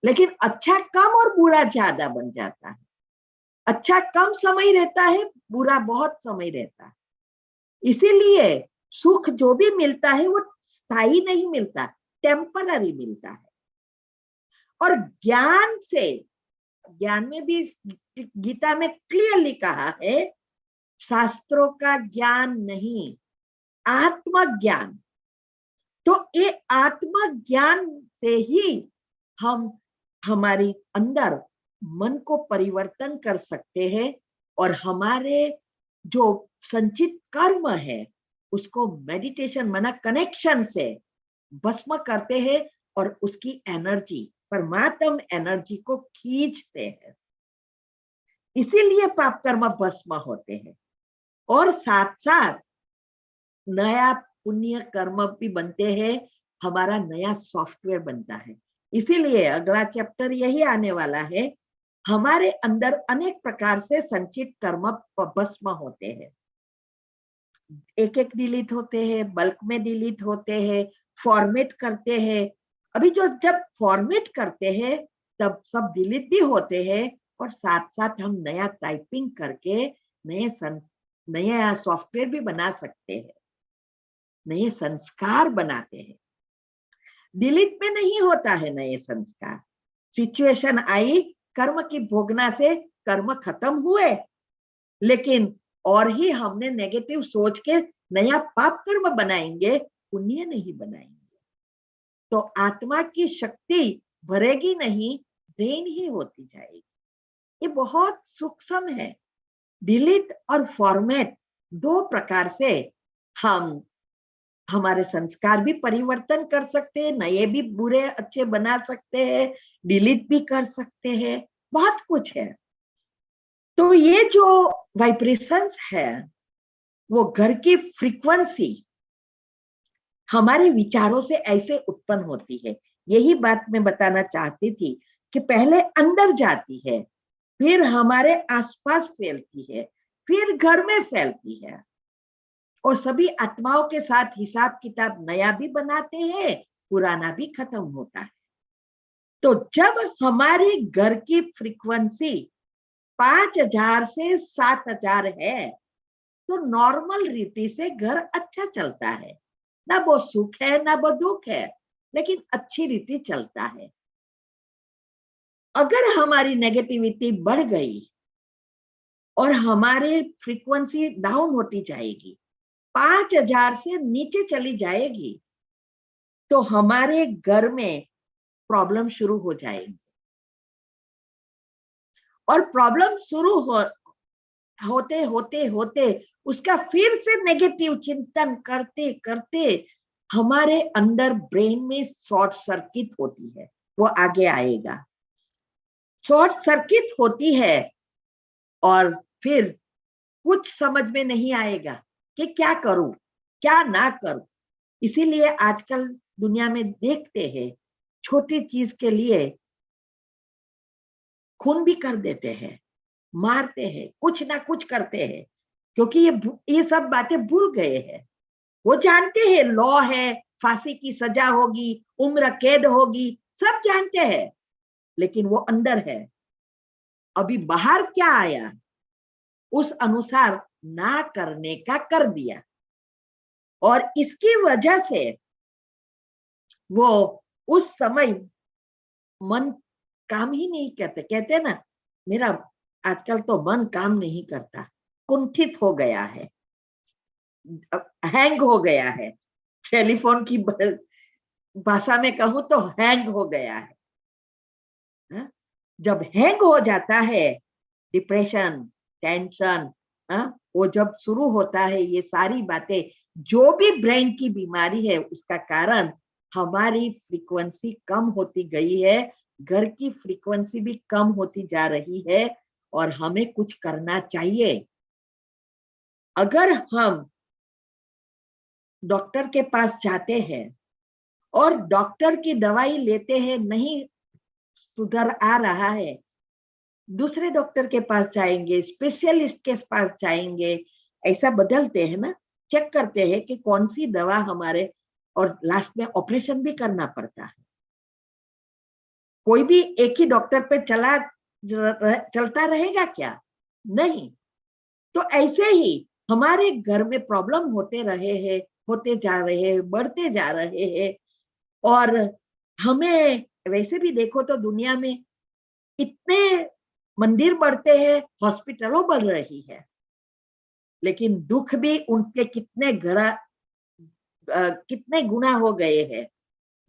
लेकिन अच्छा कम और बुरा ज्यादा बन जाता है। अच्छा कम समय रहता है, बुरा बहुत समय रहता है। इसीलिए सुख जो भी मिलता है वो स्थायी नहीं मिलता, टेम्पररी मिलता है। और ज्ञान से, ज्ञान में भी गीता में क्लियरली कहा है, शास्त्रों का ज्ञान नहीं, आत्मज्ञान। तो ये आत्मज्ञान से ही हम हमारी अंदर मन को परिवर्तन कर सकते हैं और हमारे जो संचित कर्म है उसको मेडिटेशन माना कनेक्शन से भस्म करते हैं और उसकी एनर्जी, परमात्म एनर्जी को खींचते हैं। इसीलिए पाप कर्म भस्म होते हैं और साथ साथ नया पुण्य कर्म भी बनते हैं, हमारा नया सॉफ्टवेयर बनता है। इसीलिए अगला चैप्टर यही आने वाला है, हमारे अंदर अनेक प्रकार से संचित कर्म भस्म होते हैं। एक एक डिलीट होते हैं, बल्क में डिलीट होते हैं, फॉर्मेट करते हैं। अभी जो जब फॉर्मेट करते हैं तब सब डिलीट भी होते हैं और साथ साथ हम नया टाइपिंग करके नया सॉफ्टवेयर भी बना सकते हैं, नए संस्कार बनाते हैं। डिलीट में नहीं होता है नए संस्कार। सिचुएशन आई, कर्म की भोगना से कर्म खत्म हुए, लेकिन और ही हमने नेगेटिव सोच के नया पाप कर्म बनाएंगे, पुण्य नहीं बनाएंगे। तो आत्मा की शक्ति भरेगी नहीं, ड्रेन ही होती जाएगी। ये बहुत सूक्ष्म है। डिलीट और फॉर्मेट दो प्रकार से हम हमारे संस्कार भी परिवर्तन कर सकते हैं, नए भी बुरे अच्छे बना सकते हैं, डिलीट भी कर सकते हैं, बहुत कुछ है। तो ये जो वाइब्रेशंस है वो घर की फ्रीक्वेंसी हमारे विचारों से ऐसे उत्पन्न होती है। यही बात मैं बताना चाहती थी कि पहले अंदर जाती है, फिर हमारे आसपास फैलती है, फिर घर में फैलती है और सभी आत्माओं के साथ हिसाब किताब नया भी बनाते हैं, पुराना भी खत्म होता है। तो जब हमारे घर की फ्रीक्वेंसी 5000 से 7000 है तो नॉर्मल रीति से घर अच्छा चलता है, ना वो सुख है ना वो दुख है, लेकिन अच्छी रीति चलता है। अगर हमारी नेगेटिविटी बढ़ गई और हमारे फ्रीक्वेंसी डाउन होती जाएगी, 5000 से नीचे चली जाएगी, तो हमारे घर में प्रॉब्लम शुरू हो जाएगी। और प्रॉब्लम शुरू होते होते होते उसका फिर से नेगेटिव चिंतन करते करते हमारे अंदर ब्रेन में शॉर्ट सर्किट होती है। वो आगे आएगा। शॉर्ट सर्किट होती है और फिर कुछ समझ में नहीं आएगा कि क्या करूं क्या ना करूं। इसीलिए आजकल दुनिया में देखते हैं, छोटी चीज के लिए खून भी कर देते हैं, मारते हैं, कुछ ना कुछ करते हैं, क्योंकि ये सब बातें भूल गए हैं। वो जानते हैं लॉ है, फांसी की सजा होगी, उम्र कैद होगी, सब जानते हैं, लेकिन वो अंदर है। अभी बाहर क्या आया, उस अनुसार ना करने का कर दिया, और इसकी वजह से वो उस समय मन काम ही नहीं करते। कहते ना, मेरा आजकल तो मन काम नहीं करता, कुंठित हो गया है, हैंग हो गया है। टेलीफोन की भाषा में कहूं तो हैंग हो गया है। हा? जब हैंग हो जाता है, डिप्रेशन, टेंशन, वो जब शुरू होता है, ये सारी बातें, जो भी ब्रेन की बीमारी है, उसका कारण हमारी फ्रीक्वेंसी कम होती गई है, घर की फ्रीक्वेंसी भी कम होती जा रही है, और हमें कुछ करना चाहिए। अगर हम डॉक्टर के पास जाते हैं और डॉक्टर की दवाई लेते हैं, नहीं सुधर आ रहा है, दूसरे डॉक्टर के पास जाएंगे, स्पेशलिस्ट के पास जाएंगे, ऐसा बदलते हैं ना, चेक करते हैं कि कौन सी दवा हमारे, और लास्ट में ऑपरेशन भी करना पड़ता है। कोई भी एक ही डॉक्टर पे चलता रहेगा क्या? नहीं। तो ऐसे ही हमारे घर में प्रॉब्लम होते रहे हैं, होते जा रहे हैं, बढ़ते जा रहे हैं, और हमें वैसे भी देखो तो दुनिया में इतने मंदिर बढ़ते हैं, हॉस्पिटलों बढ़ रही है, लेकिन दुख भी उनके कितने गुना हो गए हैं।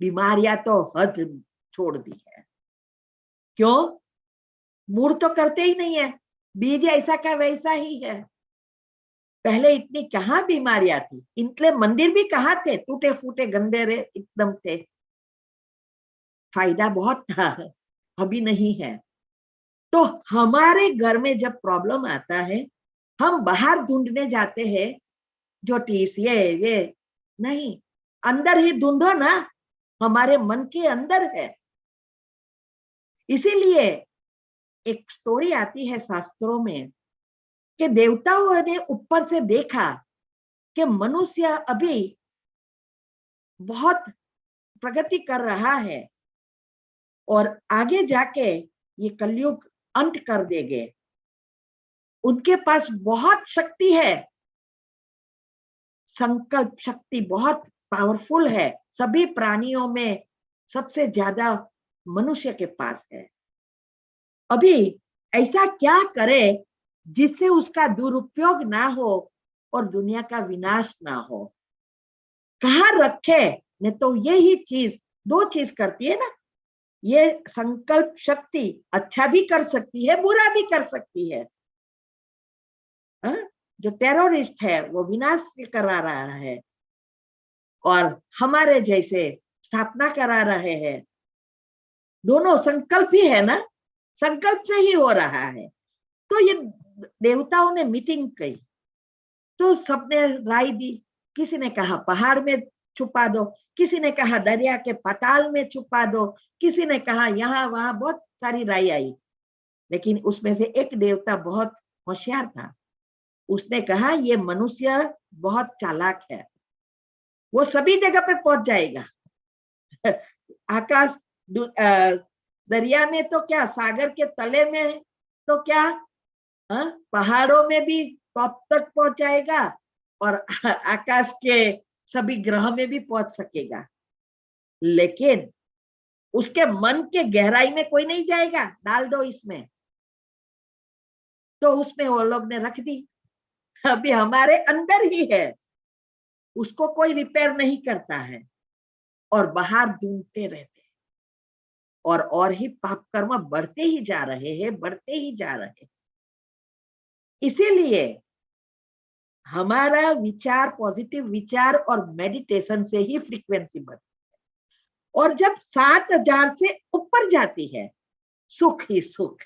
बीमारियां तो हद छोड़ दी है। क्यों? मूड तो करते ही नहीं है, बीज ऐसा का वैसा ही है। पहले इतनी कहाँ बीमारियां थी, इनके मंदिर भी कहाँ थे, टूटे फूटे गंदे रे एकदम थे। फायदा बहुत था, अभी नहीं है। तो हमारे घर में जब प्रॉब्लम आता है, हम बाहर ढूंढने जाते हैं, ज्योतिष ये नहीं, अंदर ही ढूंढो ना, हमारे मन के अंदर है। इसीलिए एक स्टोरी आती है शास्त्रों में कि देवताओं ने ऊपर से देखा कि मनुष्य अभी बहुत प्रगति कर रहा है, और आगे जाके ये कलयुग अंत कर देंगे। उनके पास बहुत शक्ति है, संकल्प शक्ति बहुत पावरफुल है, सभी प्राणियों में सबसे ज्यादा मनुष्य के पास है। अभी ऐसा क्या करे जिससे उसका दुरुपयोग ना हो और दुनिया का विनाश ना हो? कहाँ रखे? नहीं तो यही चीज, दो चीज करती है ना, ये संकल्प शक्ति अच्छा भी कर सकती है, बुरा भी कर सकती है। जो टेररिस्ट है वो विनाश करा रहा है, और हमारे जैसे स्थापना करा रहे हैं। दोनों संकल्प ही है ना, संकल्प से ही हो रहा है। तो ये देवताओं ने मीटिंग की, तो सबने राय दी। किसी ने कहा पहाड़ में छुपा दो, किसी ने कहा दरिया के पाताल में छुपा दो, किसी ने कहा यहाँ वहां, बहुत सारी राय आई। लेकिन उसमें से एक देवता बहुत होशियार था, उसने कहा ये मनुष्य बहुत चालाक है, वो सभी जगह पे पहुंच जाएगा। आकाश, दरिया में तो क्या, सागर के तले में तो क्या, पहाड़ों में भी टॉप तक पहुंच जाएगा, और आकाश के सभी ग्रह में भी पहुंच सकेगा। लेकिन उसके मन के गहराई में कोई नहीं जाएगा, डाल दो इसमें। तो उसमें वो लोग ने रख दी। अभी हमारे अंदर ही है, उसको कोई रिपेयर नहीं करता है, और बाहर ढूंढते रहते हैं, और ही पाप कर्म बढ़ते ही जा रहे हैं, बढ़ते ही जा रहे हैं। इसीलिए हमारा विचार, पॉजिटिव विचार और मेडिटेशन से ही फ्रीक्वेंसी बढ़ती है, और जब 7000 से ऊपर जाती है, सुख ही सुख,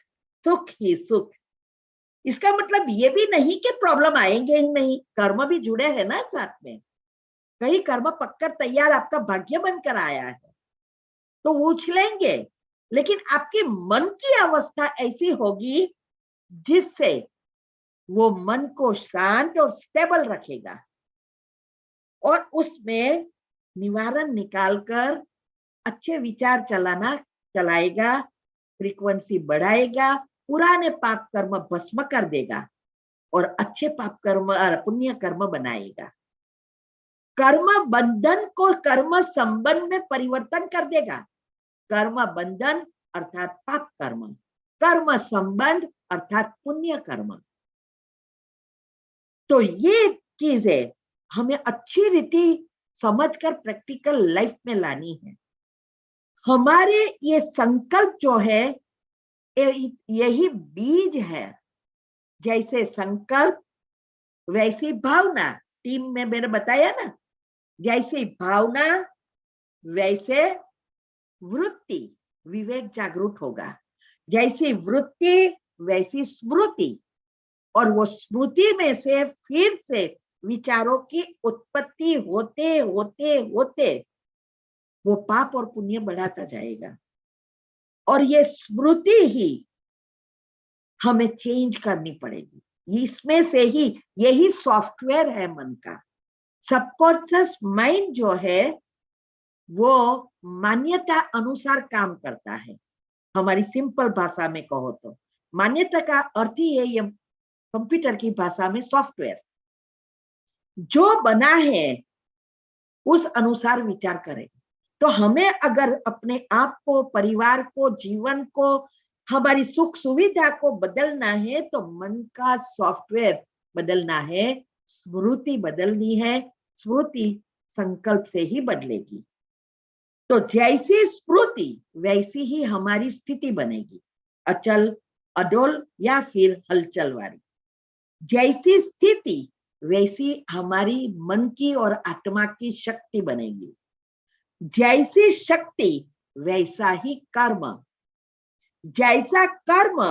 सुख ही सुख। इसका मतलब ये भी नहीं कि प्रॉब्लम आएंगे ही नहीं, कर्म भी जुड़े हैं ना साथ में। कई कर्म पक्कर तैयार आपका भाग्य बनकर आया है, तो वो उछलेंगे, लेकिन आपके मन की अवस्था ऐसी होगी जिससे वो मन को शांत और स्टेबल रखेगा। और उसमें निवारण निकालकर अच्छे विचार चलाएगा, फ्रीक्वेंसी बढ़ाएगा, पुराने पाप कर्म भस्म कर देगा और अच्छे पाप कर्म पुण्य कर्म बनाएगा। कर्म बंधन को कर्म संबंध में परिवर्तन कर देगा। कर्म बंधन अर्थात पाप कर्म, कर्म संबंध अर्थात पुण्य कर्म। तो ये चीजें हमें अच्छी रीति समझकर प्रैक्टिकल लाइफ में लानी है। हमारे ये संकल्प जो है यही बीज है। जैसे संकल्प वैसी भावना, टीम में मैंने बताया ना, जैसी भावना वैसे वृत्ति, विवेक जागरूक होगा। जैसी वृत्ति वैसी स्मृति, और वो स्मृति में से फिर से विचारों की उत्पत्ति होते होते होते वो पाप और पुण्य बढ़ाता जाएगा। और ये स्मृति ही हमें चेंज करनी पड़ेगी। इसमें से ही यही सॉफ्टवेयर है मन का। सबकॉन्शियस माइंड जो है वो मान्यता अनुसार काम करता है। हमारी सिंपल भाषा में कहो तो मान्यता का अर्थ ही है ये कंप्यूटर की भाषा में सॉफ्टवेयर। जो बना है उस अनुसार विचार करें। तो हमें अगर अपने आप को, परिवार को, जीवन को, हमारी सुख सुविधा को बदलना है तो मन का सॉफ्टवेयर बदलना है, स्मृति बदलनी है। स्मृति संकल्प से ही बदलेगी। तो जैसी स्मृति वैसी ही हमारी स्थिति बनेगी, अचल, अडोल या फिर हलचल वाली। जैसी स्थिति वैसी हमारी मन की और आत्मा की शक्ति बनेगी। जैसी शक्ति वैसा ही कर्म, जैसा कर्म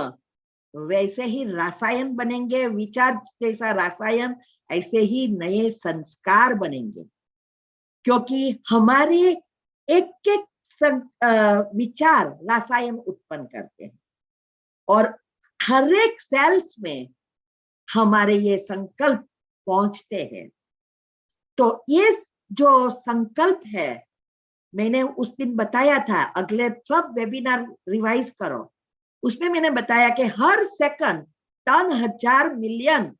वैसे ही रसायन बनेंगे। विचार जैसा रसायन ऐसे ही नए संस्कार बनेंगे। क्योंकि हमारे एक एक विचार रसायन उत्पन्न करते हैं और हर एक सेल्स में हमारे ये संकल्प पहुंचते हैं। तो ये जो संकल्प है, मैंने उस दिन बताया था, अगले सब वेबिनार रिवाइज करो, उसमें मैंने बताया कि हर सेकंड 10,000 मिलियन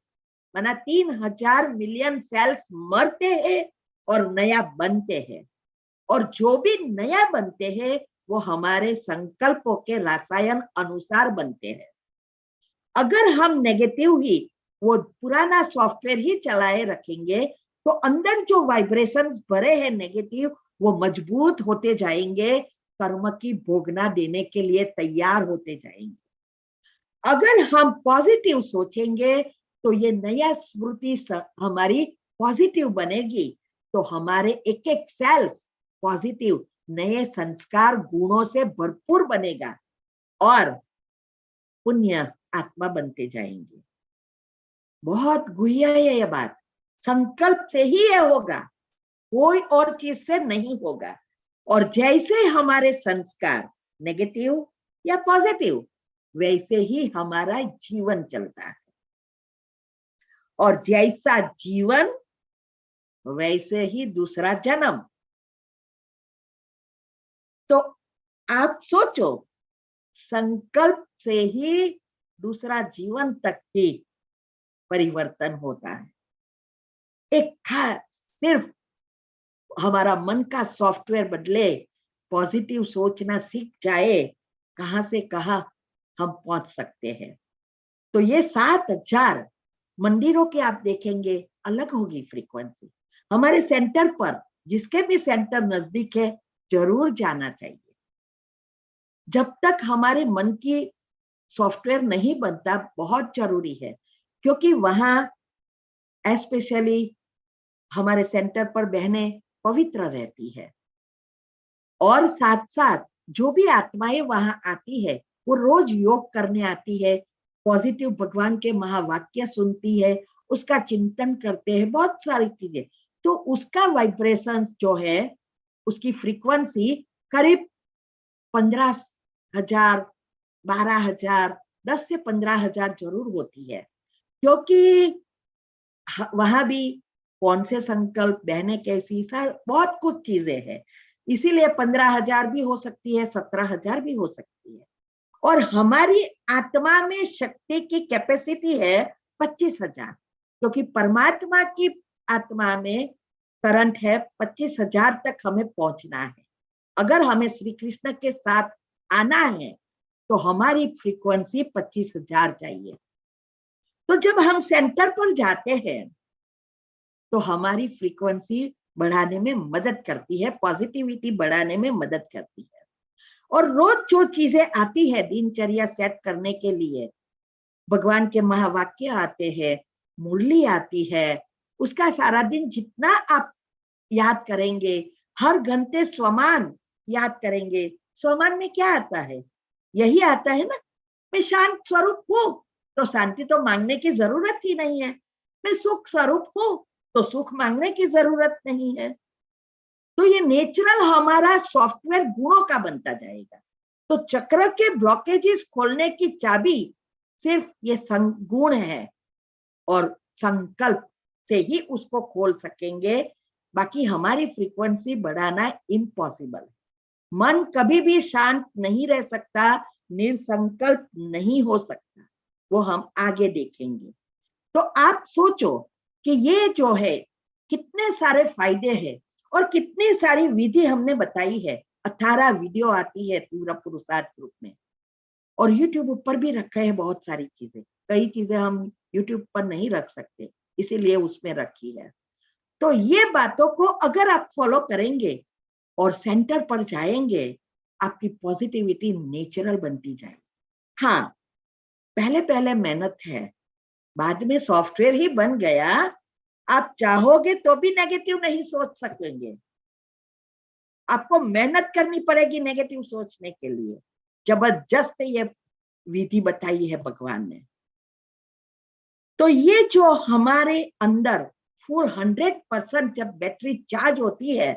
माना 3,000 मिलियन सेल्स मरते हैं और नया बनते हैं। और जो भी नया बनते हैं वो हमारे संकल्पों के रसायन अनुसार बनते हैं। अगर हम नेगेटिव ही वो पुराना सॉफ्टवेयर ही चलाए रखेंगे तो अंदर जो वाइब्रेशंस भरे हैं नेगेटिव, वो मजबूत होते जाएंगे, कर्म की भोगना देने के लिए तैयार होते जाएंगे। अगर हम पॉजिटिव सोचेंगे तो ये नया स्मृति हमारी पॉजिटिव बनेगी, तो हमारे एक एक सेल्स पॉजिटिव नए संस्कार गुणों से भरपूर बनेगा और पुण्य आत्मा बनते जाएंगे। बहुत गुह्य है यह बात। संकल्प से ही यह होगा, कोई और चीज से नहीं होगा। और जैसे हमारे संस्कार नेगेटिव या पॉजिटिव, वैसे ही हमारा जीवन चलता है। और जैसा जीवन वैसे ही दूसरा जन्म। तो आप सोचो, संकल्प से ही दूसरा जीवन तक ही परिवर्तन होता है। एक खास सिर्फ हमारा मन का सॉफ्टवेयर बदले, पॉजिटिव सोचना सीख जाए, कहां से कहां हम पहुंच सकते हैं। तो ये 7,000 मंदिरों के आप देखेंगे अलग होगी फ्रीक्वेंसी। हमारे सेंटर पर, जिसके भी सेंटर नजदीक है, जरूर जाना चाहिए। जब तक हमारे मन की सॉफ्टवेयर नहीं बनता, बहुत जरूरी है। क्योंकि वहां स्पेशली हमारे सेंटर पर बहनें पवित्र रहती है और साथ साथ जो भी आत्माएं वहां आती है वो रोज योग करने आती है, पॉजिटिव भगवान के महावाक्य सुनती है, उसका चिंतन करते हैं, बहुत सारी चीजें। तो उसका वाइब्रेशन जो है, उसकी फ्रीक्वेंसी करीब 15,000, 12,000, 10 से 15,000 जरूर होती है। क्योंकि वहां भी कौन से संकल्प, बहनें कैसी, बहुत कुछ चीजें हैं। इसीलिए 15,000 भी हो सकती है, 17,000 भी हो सकती है। और हमारी आत्मा में शक्ति की कैपेसिटी है 25,000, क्योंकि परमात्मा की आत्मा में करंट है 25,000 तक हमें पहुंचना है। अगर हमें श्री कृष्ण के साथ आना है तो हमारी फ्रीक्वेंसी 25,000 चाहिए। तो जब हम सेंटर पर जाते हैं तो हमारी फ्रीक्वेंसी बढ़ाने में मदद करती है, पॉजिटिविटी बढ़ाने में मदद करती है। और रोज जो चीजें आती है दिनचर्या सेट करने के लिए, भगवान के महावाक्य आते हैं, मुरली आती है, उसका सारा दिन जितना आप याद करेंगे, हर घंटे स्वमान याद करेंगे। स्वमान में क्या आता है? यही आता है ना, मैं शांत स्वरूप हूं तो शांति तो मांगने की जरूरत ही नहीं है। मैं सुख स्वरूप हूं तो सुख मांगने की जरूरत नहीं है। तो ये नेचुरल हमारा सॉफ्टवेयर गुणों का बनता जाएगा। तो चक्र के ब्लॉकेजेस खोलने की चाबी सिर्फ ये गुण है, और संकल्प से ही उसको खोल सकेंगे। बाकी हमारी फ्रीक्वेंसी बढ़ाना इम्पॉसिबल है। मन कभी भी शांत नहीं रह सकता, निर्संकल्प नहीं हो सकता, वो हम आगे देखेंगे। तो आप सोचो कि ये जो है कितने सारे फायदे हैं और कितनी सारी विधि हमने बताई है। 18 वीडियो आती है तीव्र पुरुषार्थ ग्रुप में, और यूट्यूब ऊपर भी रखा है बहुत सारी चीजें। कई चीजें हम यूट्यूब पर नहीं रख सकते, इसीलिए उसमें रखी है। तो ये बातों को अगर आप फॉलो करेंगे और सेंटर पर जाएंगे, आपकी पॉजिटिविटी नेचुरल बनती जाएगी। हाँ, पहले पहले मेहनत है, बाद में सॉफ्टवेयर ही बन गया। आप चाहोगे तो भी नेगेटिव नहीं सोच सकेंगे, आपको मेहनत करनी पड़ेगी नेगेटिव सोचने के लिए। जबरदस्त ये विधि बताई है भगवान ने। तो ये जो हमारे अंदर फुल 100% जब बैटरी चार्ज होती है,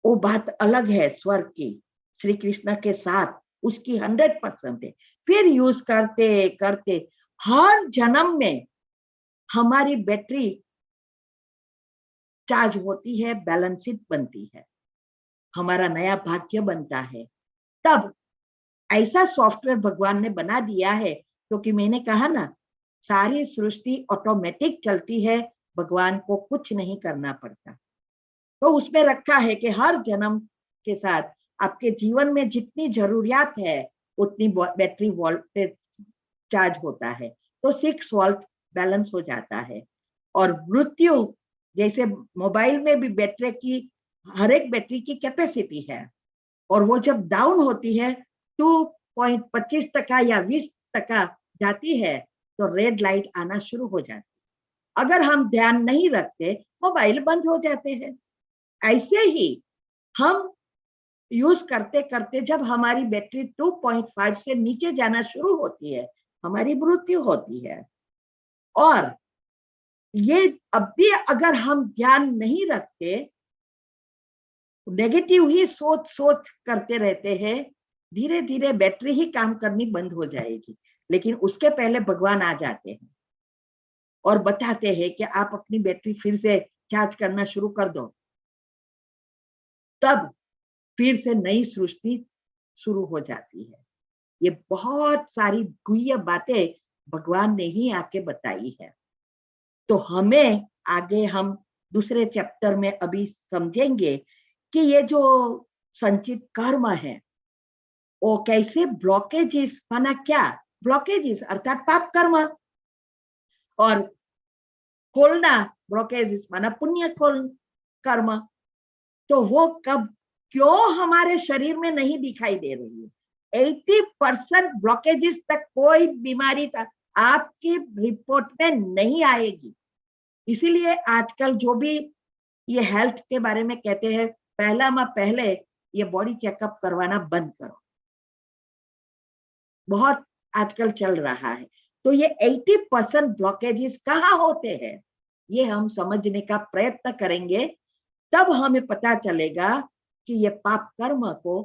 वो बात अलग है स्वर्ग की, श्री कृष्ण के साथ उसकी 100% है। फिर यूज करते करते हर जन्म में हमारी बैटरी चार्ज होती है, बैलेंसिड बनती है, हमारा नया भाग्य बनता है। तब ऐसा सॉफ्टवेयर भगवान ने बना दिया है, क्योंकि मैंने कहा ना, सारी सृष्टि ऑटोमेटिक चलती है, भगवान को कुछ नहीं करना पड़ता। तो उसमें रखा है कि हर जन्म के साथ आपके जीवन में जितनी जरूरियात है उतनी बैटरी वोल्टेज चार्ज होता है, तो 6 वोल्ट बैलेंस हो जाता है। और मृत्यु, जैसे मोबाइल में भी बैटरी की, हर एक बैटरी की कैपेसिटी है, और वो जब डाउन होती है 2.25% या 20% जाती है तो रेड लाइट आना शुरू हो जाती है। अगर हम ध्यान नहीं रखते, मोबाइल बंद हो जाते हैं। ऐसे ही हम यूज करते करते जब हमारी बैटरी 2.5 से नीचे जाना शुरू होती है, हमारी मृत्यु होती है। और ये अब भी अगर हम ध्यान नहीं रखते, नेगेटिव ही सोच सोच करते रहते हैं, धीरे धीरे बैटरी ही काम करनी बंद हो जाएगी। लेकिन उसके पहले भगवान आ जाते हैं और बताते हैं कि आप अपनी बैटरी फिर से चार्ज करना शुरू कर दो, तब फिर से नई सृष्टि शुरू हो जाती है। ये बहुत सारी गुह्य बातें भगवान ने ही आके बताई है। तो हमें आगे हम दूसरे चैप्टर में अभी समझेंगे कि ये जो संचित कर्म है वो कैसे ब्लॉकेजेस, माना क्या ब्लॉकेजेस अर्थात पाप कर्म, और खोलना ब्लॉकेजेस माना पुण्य कर्म। तो वो कब क्यों हमारे शरीर में नहीं दिखाई दे रही है? 80% ब्लॉकेजेस तक कोई बीमारी तक आपकी रिपोर्ट में नहीं आएगी। इसीलिए आजकल जो भी ये हेल्थ के बारे में कहते हैं, पहले ये बॉडी चेकअप करवाना बंद करो, बहुत आजकल चल रहा है। तो ये 80% ब्लॉकेजेस कहाँ होते हैं, ये हम समझने का प्रयत्न करेंगे, तब हमें पता चलेगा कि ये पाप कर्म को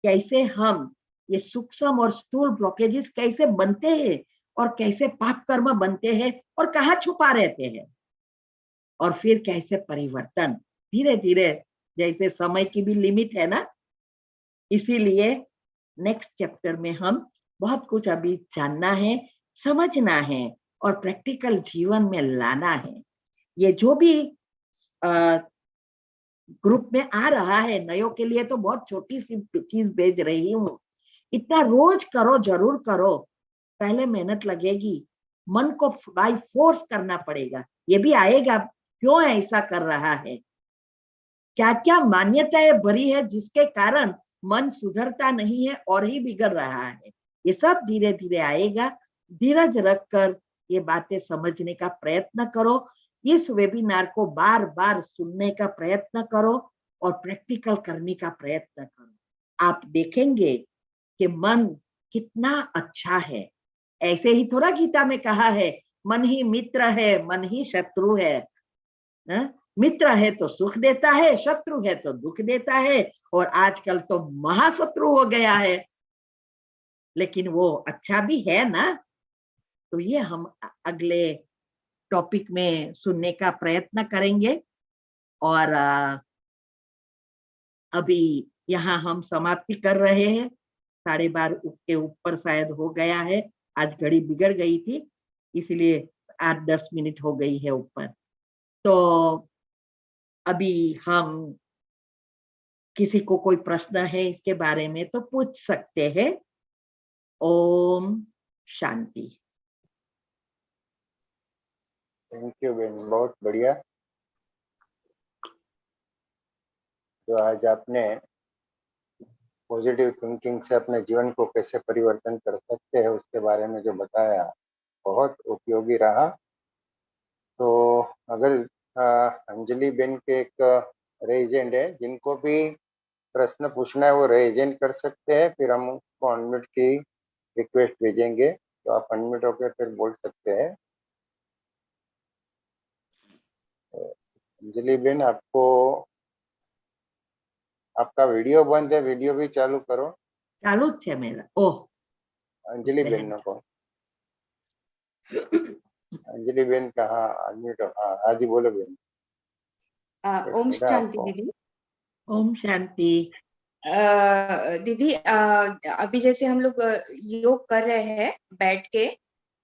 कैसे हम, ये सूक्ष्म और स्थूल ब्लॉकेजेस कैसे बनते हैं और कैसे पाप कर्म बनते हैं और कहाँ छुपा रहते हैं। और फिर कैसे परिवर्तन धीरे धीरे, जैसे समय की भी लिमिट है ना, इसीलिए नेक्स्ट चैप्टर में हम बहुत कुछ अभी जानना है, समझना है और प्रैक्टिकल जीवन में लाना है। ये जो भी ग्रुप में आ रहा है नयों के लिए तो बहुत छोटी सी चीज भेज रही हूँ, इतना रोज करो, जरूर करो। पहले मेहनत लगेगी, मन को बाय फोर्स करना पड़ेगा, ये भी आएगा क्यों ऐसा कर रहा है, क्या क्या मान्यताएं भरी है जिसके कारण मन सुधरता नहीं है और ही बिगड़ रहा है। ये सब धीरे धीरे आएगा। धीरज रखकर ये बातें समझने का प्रयत्न करो, इस वेबिनार को बार बार सुनने का प्रयत्न करो और प्रैक्टिकल करने का प्रयत्न करो। आप देखेंगे कि मन कितना अच्छा है। ऐसे ही थोड़ा गीता में कहा है, मन ही मित्र है, मन ही शत्रु है। मित्र है तो सुख देता है, शत्रु है तो दुख देता है, और आजकल तो महाशत्रु हो गया है, लेकिन वो अच्छा भी है ना। तो ये हम अगले टॉपिक में सुनने का प्रयत्न करेंगे। और अभी यहाँ हम समाप्ति कर रहे हैं, 12:30 के ऊपर शायद हो गया है, आज घड़ी बिगड़ गई थी इसलिए 8-10 मिनट हो गई है ऊपर। तो अभी हम किसी को कोई प्रश्न है इसके बारे में तो पूछ सकते हैं। ओम शांति। थैंक यू बहन, बहुत बढ़िया। जो आज आपने पॉजिटिव थिंकिंग से अपने जीवन को कैसे परिवर्तन कर सकते हैं उसके बारे में जो बताया, बहुत उपयोगी रहा। तो अगर अंजलि बेन के एक रेज हैंड है, जिनको भी प्रश्न पूछना है वो रेज हैंड कर सकते हैं, फिर हम उसको अनम्यूट की रिक्वेस्ट भेजेंगे, तो आप अनम्यूट होकर फिर बोल सकते हैं। अंजलि बेन, आपको आपका वीडियो बंद है, वीडियो भी चालू करो। चालू है मेरा। ओह, अंजलि बेन को, अंजलि बेन कहाँ अनम्यूट? हाँ, आज ही बोलो बेन। ओम शांति दीदी। ओम शांति। दीदी, अभी जैसे हम लोग योग कर रहे हैं बैठ के,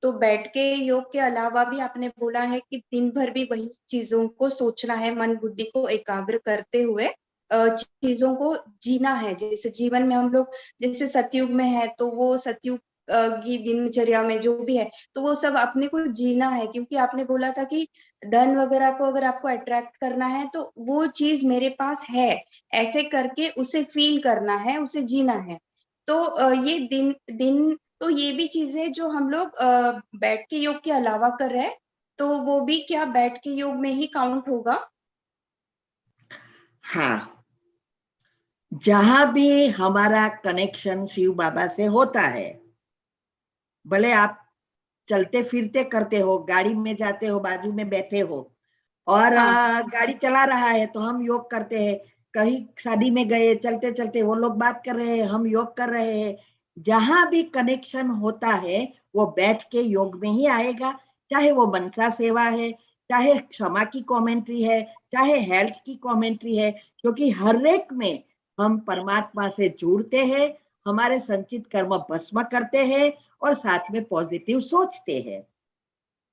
तो बैठ के योग के अलावा भी आपने बोला है कि दिन भर भी वही चीजों को सोचना है, मन बुद्धि को एकाग्र करते हुए चीजों को जीना है। जैसे जीवन में हम लोग जैसे सतयुग में है तो वो सतयुग की दिनचर्या में जो भी है तो वो सब अपने को जीना है, क्योंकि आपने बोला था कि धन वगैरह को अगर आपको अट्रैक्ट करना है तो वो चीज मेरे पास है, ऐसे करके उसे फील करना है, उसे जीना है। तो ये दिन तो ये भी चीज है जो हम लोग बैठ के योग के अलावा कर रहे हैं, तो वो भी क्या बैठ के योग में ही काउंट होगा? हाँ, जहां भी हमारा कनेक्शन शिव बाबा से होता है, भले आप चलते फिरते करते हो, गाड़ी में जाते हो, बाजू में बैठे हो और गाड़ी चला रहा है तो हम योग करते हैं, कहीं शादी में गए चलते चलते वो लोग बात कर रहे हैं, हम योग कर रहे हैं। जहां भी कनेक्शन होता है वो बैठ के योग में ही आएगा, चाहे वो मनसा सेवा है, चाहे क्षमा की कमेंट्री है, चाहे हेल्थ की कमेंट्री है, क्योंकि हर एक में हम परमात्मा से जुड़ते हैं, हमारे संचित कर्म भस्म करते हैं और साथ में पॉजिटिव सोचते हैं।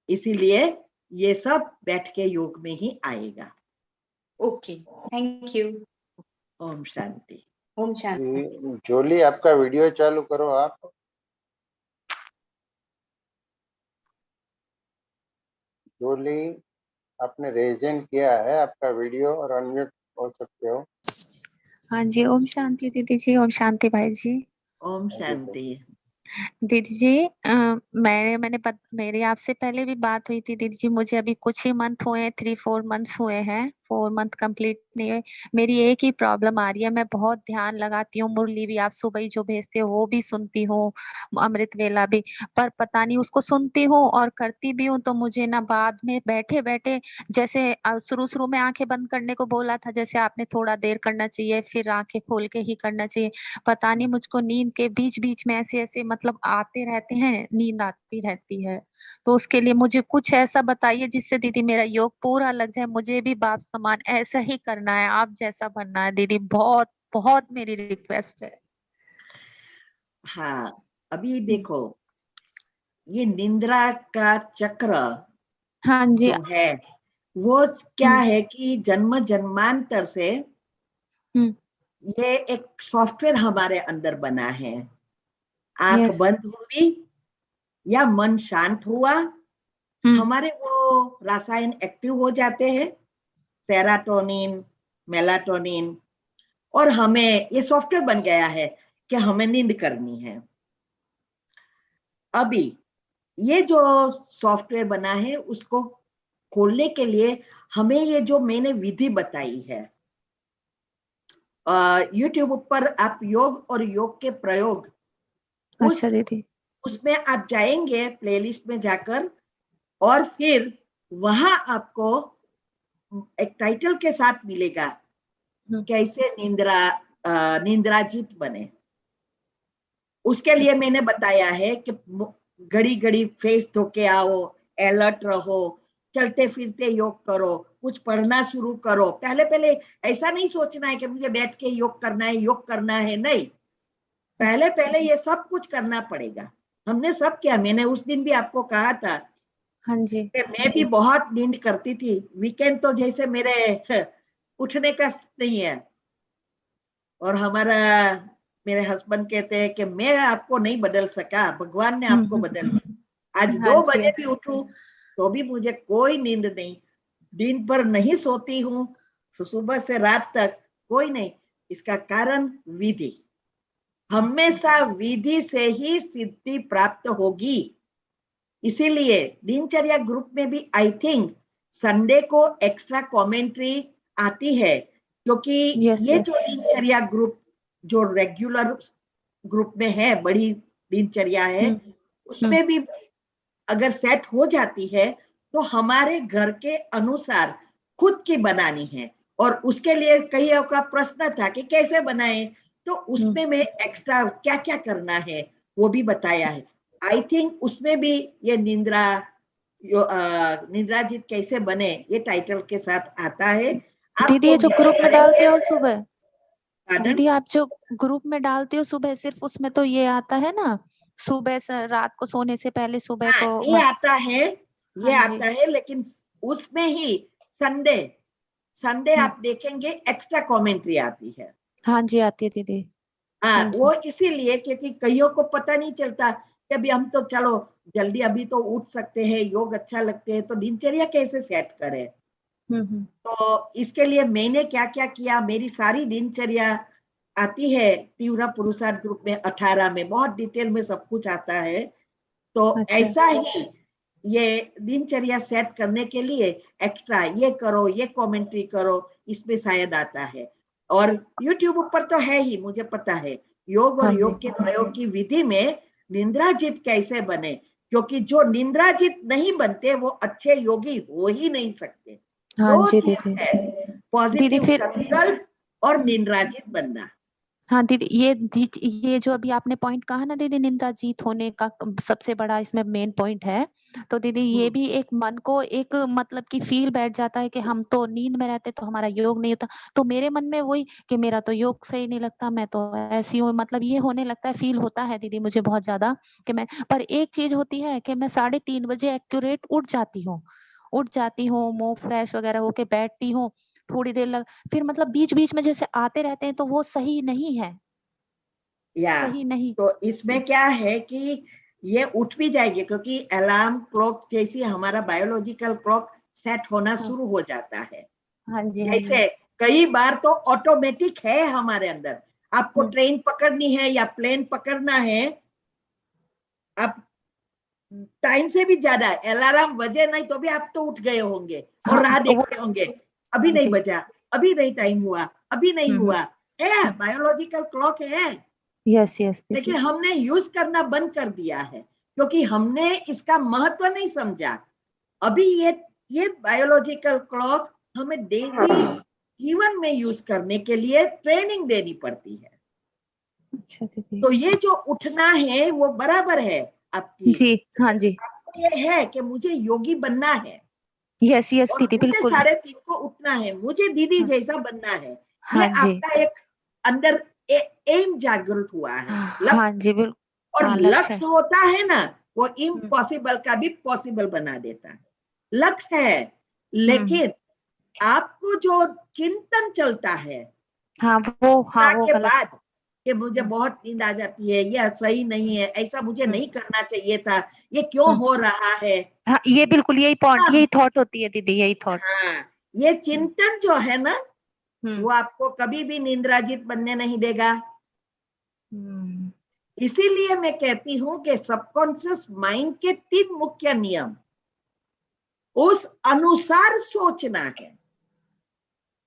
इसीलिए ये सब बैठ के योग में ही आएगा। Okay, thank you. ओम शांति। ओम शांति। जोली, आपका वीडियो चालू करो आप। जोली, आपने रेजेंट किया है, आपका वीडियो और अनम्यूट हो सकते हो। हाँ जी, ओम शांति दीदी जी। ओम शांति भाई जी। ओम शांति। दीदी जी, मेरी आपसे पहले भी बात हुई थी दीदी जी। मुझे अभी कुछ ही मंथ हुए हैं, 3-4 मंथ्स हुए हैं 4 मंथ कंप्लीट नहीं हुए। मेरी एक ही प्रॉब्लम आ रही है, मैं बहुत ध्यान लगाती हूँ, मुरली भी आप सुबह ही जो भेजते हो वो भी सुनती हूँ, अमृत वेला भी, पर पता नहीं उसको सुनती हूँ और करती भी हूँ तो मुझे ना बाद में बैठे बैठे, जैसे शुरू शुरू में आंखें बंद करने को बोला था, जैसे आपने थोड़ा देर करना चाहिए फिर आंखें खोल के ही करना चाहिए, पता नहीं मुझको नींद के बीच बीच में ऐसे ऐसे मतलब आते रहते हैं, नींद आती रहती है। तो उसके लिए मुझे कुछ ऐसा बताइए जिससे दीदी मेरा योग पूरा लग जाए, मुझे भी बाप समान ऐसा ही करना है, आप जैसा बनना है दीदी, बहुत बहुत मेरी रिक्वेस्ट है। हाँ, अभी देखो, ये निंद्रा का चक्र हाँ जी। जो है वो क्या है कि जन्म जन्मांतर से हम्म। ये एक सॉफ्टवेयर हमारे अंदर बना है। आंख यस। बंद हुई या मन शांत हुआ, हमारे वो रसायन एक्टिव हो जाते हैं, सेराटोनिन, मेलाटोनिन, और हमें ये सॉफ्टवेयर बन गया है कि हमें नींद करनी है। अभी ये जो सॉफ्टवेयर बना है उसको खोलने के लिए हमें ये जो मैंने विधि बताई है, यूट्यूब पर आप योग और योग के प्रयोग, अच्छा दीदी। उसमें आप जाएंगे प्लेलिस्ट में जाकर, और फिर वहां आपको एक टाइटल के साथ मिलेगा, कैसे निंद्राजीत बने। उसके लिए मैंने बताया है कि घड़ी घड़ी फेस धो के आओ, अलर्ट रहो, चलते फिरते योग करो, कुछ पढ़ना शुरू करो। पहले पहले ऐसा नहीं सोचना है कि मुझे बैठ के योग करना है, योग करना है, नहीं, पहले पहले ये सब कुछ करना पड़ेगा। हमने सब किया, मैंने उस दिन भी आपको कहा था। हाँ जी। मैं भी बहुत नींद करती थी, वीकेंड तो जैसे मेरे उठने का नहीं है। और मेरे हस्बैंड कहते हैं कि मैं आपको नहीं बदल सका, भगवान ने आपको बदल दिया। आज हाँ 2 जी। बजे भी उठूं तो भी मुझे कोई नींद नहीं, दिन भर नहीं सोती हूँ, सुबह से रात तक कोई नहीं। इसका कारण विधि, हमेशा विधि से ही सिद्धि प्राप्त होगी। इसीलिए दिनचर्या ग्रुप में भी आई थिंक संडे को एक्स्ट्रा कमेंट्री आती है, क्योंकि यस ये यस। जो दिनचर्या ग्रुप जो रेगुलर ग्रुप में है, बड़ी दिनचर्या है, उसमें भी अगर सेट हो जाती है तो हमारे घर के अनुसार खुद की बनानी है। और उसके लिए कईयों का प्रश्न था कि कैसे बनाए, तो उसमें मैं एक्स्ट्रा क्या क्या करना है वो भी बताया है। आई थिंक उसमें भी ये निद्राजीत कैसे बने ये टाइटल के साथ आता है। दीदी आपको ये जो ग्रुप में डालते हो सुबह, पardon? दीदी आप जो ग्रुप में डालते हो सुबह, सिर्फ उसमें तो ये आता है ना, सुबह से रात को सोने से पहले सुबह हाँ, को ये आता है, हाँ ये जी। आता है, लेकिन उसमें ही संडे संडे हम्म। आप देखेंगे एक्स्ट्रा कमेंट्री आती है। हाँ जी आती है दीदी। हाँ, हाँ जी। वो इसीलिए क्योंकि कईयों को पता नहीं चलता कि अभी हम तो चलो जल्दी अभी तो उठ सकते हैं, योग अच्छा लगते हैं, तो दिनचर्या कैसे सेट करें। तो इसके लिए मैंने क्या क्या किया, मेरी सारी दिनचर्या आती है तीव्र पुरुषार्थ ग्रुप में 18 में, बहुत डिटेल में सब कुछ आता है। तो अच्छा। ऐसा ही ये दिनचर्या सेट करने के लिए एक्स्ट्रा ये करो, ये कमेंट्री करो, इसमें शायद आता है। और यूट्यूब ऊपर तो है ही, मुझे पता है योग हाँ और जी। योग के प्रयोग की विधि में निंद्राजीत कैसे बने, क्योंकि जो निंद्राजीत नहीं बनते वो अच्छे योगी हो ही नहीं सकते। हाँ 2 जी चीज दीदी। है, दीदी पॉजिटिव फिर संकल्प और निंद्राजीत बनना। हाँ दीदी, ये जो अभी आपने पॉइंट कहा ना दीदी, निंदा जीत होने का सबसे बड़ा इसमें मेन पॉइंट है, तो दीदी ये भी एक मन को एक मतलब कि फील बैठ जाता है कि हम तो नींद में रहते तो हमारा योग नहीं होता, तो मेरे मन में वही कि मेरा तो योग सही नहीं लगता, मैं तो ऐसी हूँ, मतलब ये होने लगता है, फील होता है दीदी मुझे बहुत ज्यादा कि मैं, पर एक चीज होती है कि मैं 3:30 बजे एक्यूरेट उठ जाती हूँ, मुंह फ्रेश वगैरह होके बैठती हूँ, थोड़ी देर लग, फिर मतलब बीच बीच में जैसे आते रहते हैं तो वो सही नहीं है, या सही नहीं। तो इसमें क्या है कि ये उठ भी जाएगी, क्योंकि अलार्म क्लॉक जैसी हमारा बायोलॉजिकल क्लॉक सेट होना हाँ। शुरू हो जाता है। हाँ जी। हाँ जी। जैसे कई बार तो ऑटोमेटिक है हमारे अंदर, आपको हम्म। ट्रेन पकड़नी है या प्लेन पकड़ना है, आप टाइम से भी ज्यादा अलार्म बजे नहीं तो भी आप तो उठ गए होंगे और हाँ राह वो देखते होंगे। अभी नहीं जी। बजा, अभी नहीं टाइम हुआ, अभी नहीं हुआ, है बायोलॉजिकल क्लॉक है, यस यस दीदी। लेकिन हमने यूज करना बंद कर दिया है क्योंकि हमने इसका महत्व नहीं समझा। अभी ये बायोलॉजिकल क्लॉक हमें डेली जीवन में यूज करने के लिए ट्रेनिंग देनी पड़ती है। अच्छा दीदी। तो ये जो उठना है वो बराबर है आपकी। जी हाँ जी। आपको ये है कि मुझे योगी बनना है यस यस और दीदी मुझे बिल्कुल। 3:30 को उठना है, मुझे दीदी हाँ, जैसा बनना है। ये हाँ जी। आपका एक अंदर एम जागृत हुआ है, हाँ जी बिल्कुल। और हाँ लक्ष्य लक्ष्य होता है ना, वो है। इम्पॉसिबल का भी पॉसिबल बना देता है। लक्ष्य है, हम्म। लेकिन आपको जो चिंतन चलता है हाँ वो के गलत। बाद कि मुझे बहुत नींद आ जाती है, यह सही नहीं है, ऐसा मुझे नहीं करना चाहिए था, ये क्यों हो रहा है। हाँ ये बिल्कुल यही पॉइंट, यही थॉट होती है दीदी, यही थॉट। हाँ, ये चिंतन जो है ना, हम्म। वो आपको कभी भी निंद्राजित बनने नहीं देगा। हम्म। इसीलिए मैं कहती हूं कि सबकॉन्शियस माइंड के 3 मुख्य नियम, उस अनुसार सोचना है।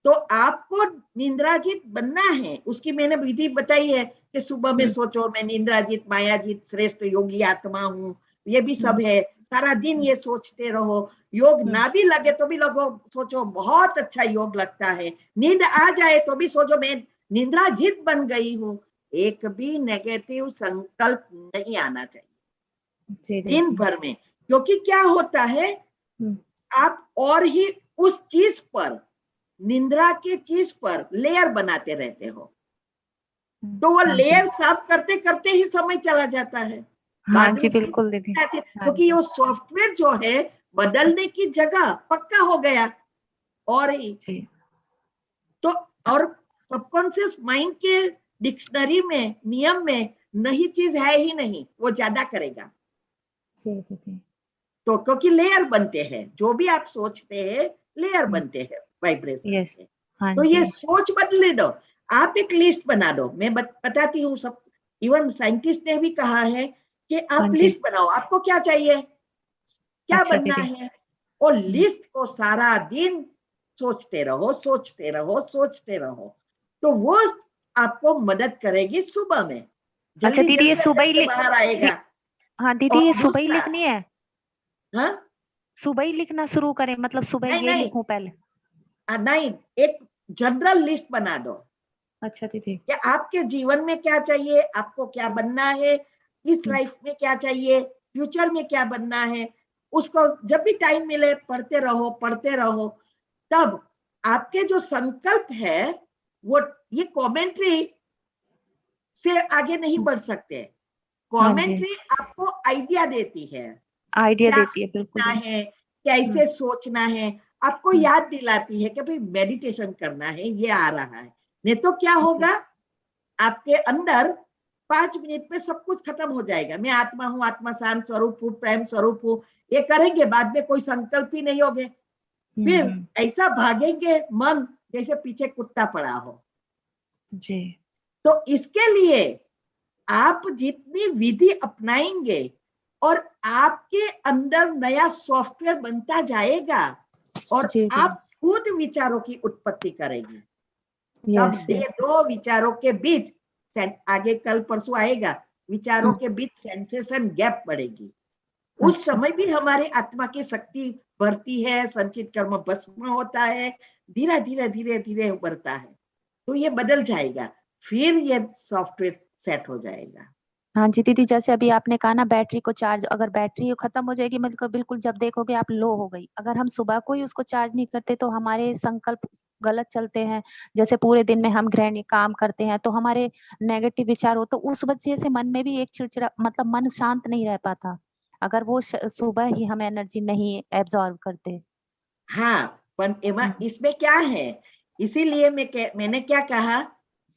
तो आपको निंद्राजित बनना है, उसकी मैंने विधि बताई है कि सुबह में सोचो मैं निंद्राजित मायाजित श्रेष्ठ योगी आत्मा हूं, ये भी सब है। सारा दिन ये सोचते रहो, योग ना भी लगे तो भी लगो सोचो बहुत अच्छा योग लगता है, नींद आ जाए तो भी सोचो मैं निंद्राजित बन गई हूं। एक भी नेगेटिव संकल्प नहीं आना चाहिए दिन भर में, क्योंकि क्या होता है आप और ही उस चीज पर, निंद्रा के चीज पर लेयर बनाते रहते हो, तो वो लेयर साफ करते करते ही समय चला जाता है। हाँ बाद जी में बिल्कुल दीदी। क्योंकि वो सॉफ्टवेयर जो है बदलने की जगह पक्का हो गया। और जी। तो और सबकॉन्शियस माइंड के डिक्शनरी में, नियम में नई चीज है ही नहीं, वो ज्यादा करेगा। जी दीदी। तो क्योंकि लेयर बनते हैं, जो भी आप सोचते हैं लेयर बनते हैं वाइब्रेशन यस। के। हाँ तो जी। ये सोच बदले दो, आप एक लिस्ट बना दो। मैं बताती हूँ सब, इवन साइंटिस्ट ने भी कहा है कि हाँ आप जी। लिस्ट बनाओ, आपको क्या चाहिए, क्या अच्छा बनना दीदी। है, और लिस्ट को सारा दिन सोचते रहो, सोचते रहो, सोचते रहो, तो वो आपको मदद करेगी सुबह में। अच्छा जल्दी दीदी ये जल्दी सुबह अंदर से ही बाहर आएगा। हाँ दीदी और ये सुबह ही दूसरा, लिखनी है, हाँ सुबह ही लिखना शुरू करें, मतलब सुबह नहीं ये नहीं, लिखूं पहले। नहीं, एक जनरल लिस्ट बना दो अच्छा दीदी। कि आपके जीवन में क्या चाहिए, आपको क्या बनना है, इस लाइफ में क्या चाहिए, फ्यूचर में क्या बनना है। उसको जब भी टाइम मिले पढ़ते रहो, पढ़ते रहो। तब आपके जो संकल्प है वो, ये कमेंट्री से आगे नहीं बढ़ सकते। हाँ जी कमेंट्री आपको आइडिया देती है, आइडिया क्या देती है बिल्कुल सोचना दीदी। है, कैसे सोचना है, आपको याद दिलाती है कि भाई मेडिटेशन करना है, ये आ रहा है। नहीं तो क्या होगा, आपके अंदर 5 मिनट में सब कुछ खत्म हो जाएगा। मैं आत्मा हूँ, आत्मा शांत स्वरूप हूँ, प्रेम स्वरूप हूँ, ये करेंगे, बाद में कोई संकल्प ही नहीं होगे। फिर ऐसा भागेंगे मन जैसे पीछे कुत्ता पड़ा हो। जी। तो इसके लिए आप जितनी विधि अपनाएंगे और आपके अंदर नया सॉफ्टवेयर बनता जाएगा और जी आप खुद विचारों की उत्पत्ति करेंगे। तब यस यस। दो विचारों के बीच, आगे कल परसों आएगा, विचारों के बीच सेंसेशन गैप बढ़ेगी। उस अच्छा। समय भी हमारी आत्मा की शक्ति बढ़ती है, संचित कर्म भस्म होता है, धीरे धीरे धीरे धीरे बढ़ता है। तो ये बदल जाएगा, फिर ये सॉफ्टवेयर सेट हो जाएगा। हाँ जी दीदी, जैसे अभी आपने कहा ना बैटरी को चार्ज, अगर बैटरी खत्म हो जाएगी मतलब बिल्कुल जब देखोगे आप लो हो गई, अगर हम सुबह को ही उसको चार्ज नहीं करते तो हमारे संकल्प गलत चलते हैं। जैसे पूरे दिन में हम गृहिणी काम करते हैं तो हमारे नेगेटिव विचार हो, तो उस वजह से मन में भी एक चिड़चिड़ा, मतलब मन शांत नहीं रह पाता अगर वो सुबह ही हम एनर्जी नहीं एब्जॉर्व करते। हाँ, पर इसमें क्या है, इसीलिए मैंने क्या कहा,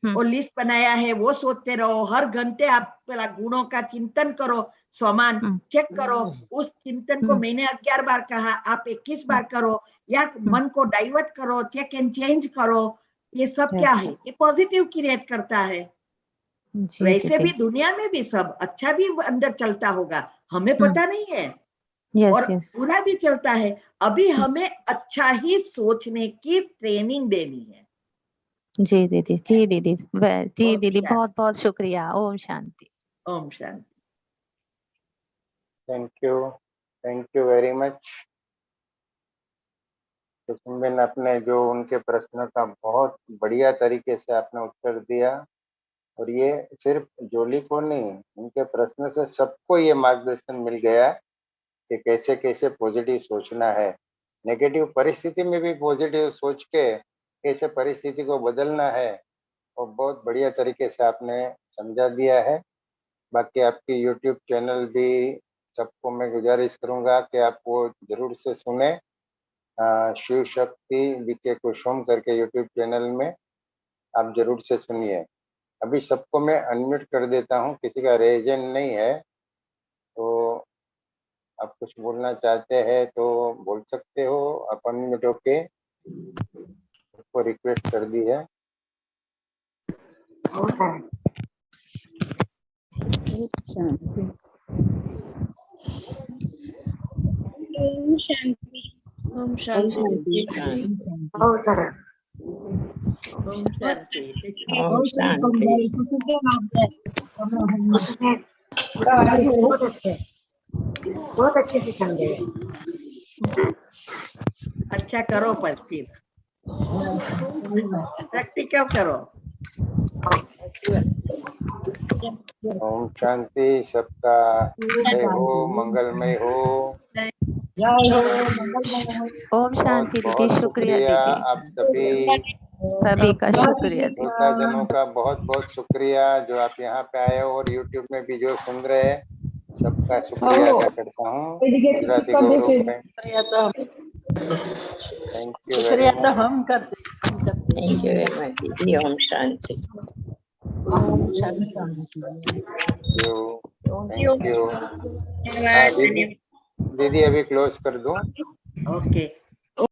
वो लिस्ट बनाया है, वो सोचते रहो। हर घंटे आप गुणों का चिंतन करो, समान चेक करो। उस चिंतन को मैंने 11 बार कहा, आप 21 बार करो, या मन को डाइवर्ट करो, चेक एंड चेंज करो। ये सब क्या है, ये पॉजिटिव क्रिएट करता है। वैसे भी दुनिया में भी सब अच्छा भी अंदर चलता होगा, हमें पता नहीं है। यस और यस बुरा भी चलता है, अभी हमें अच्छा ही सोचने की ट्रेनिंग देनी है। जी दीदी, जी दीदी, जी ओम दीदी, शांति। बहुत बहुत शुक्रिया। ओम शांति। ओम शांति। Thank you very much. Kusumben, आपने जो उनके प्रश्न का बहुत बढ़िया तरीके से आपने उत्तर दिया, और ये सिर्फ जोली को नहीं, उनके प्रश्न से सबको ये मार्गदर्शन मिल गया कि कैसे कैसे पॉजिटिव सोचना है, नेगेटिव परिस्थिति में भी पॉजिटिव सोच के कैसे परिस्थिति को बदलना है, और बहुत बढ़िया तरीके से आपने समझा दिया है। बाकी आपकी यूट्यूब चैनल भी सबको मैं गुजारिश करूंगा कि आप वो जरूर से सुने, शिव शक्ति बीके कुसुम करके यूट्यूब चैनल में आप जरूर से सुनिए। अभी सबको मैं अनम्यूट कर देता हूँ, किसी का रेजन नहीं है, तो आप कुछ बोलना चाहते हैं तो बोल सकते हो। आप अनम्यूट होके सबको रिक्वेस्ट कर दी है। ओम शांति। ओम शांति। ओम शांति। ओम शांति। बहुत अच्छे से समझे। अच्छा करो, पर फिर प्रैक्टिकल करो। ओम शांति। सबका जय हो, मंगलमय हो। ओम शांति दीदी, बहुत शुक्रिया शुक्रिया दीदी, आप सभी का शुक्रिया दीदी। श्रोता जनों का बहुत बहुत शुक्रिया जो आप यहाँ पे आए हो, और यूट्यूब में भी जो सुन रहे हैं, सबका शुक्रिया अदा करता हूँ गुजराती गौरव में। Thank you very much. Thank you very much दीदी। ओम शांति। Thank you. हाँ दीदी, अभी क्लोज कर दूं। ओके।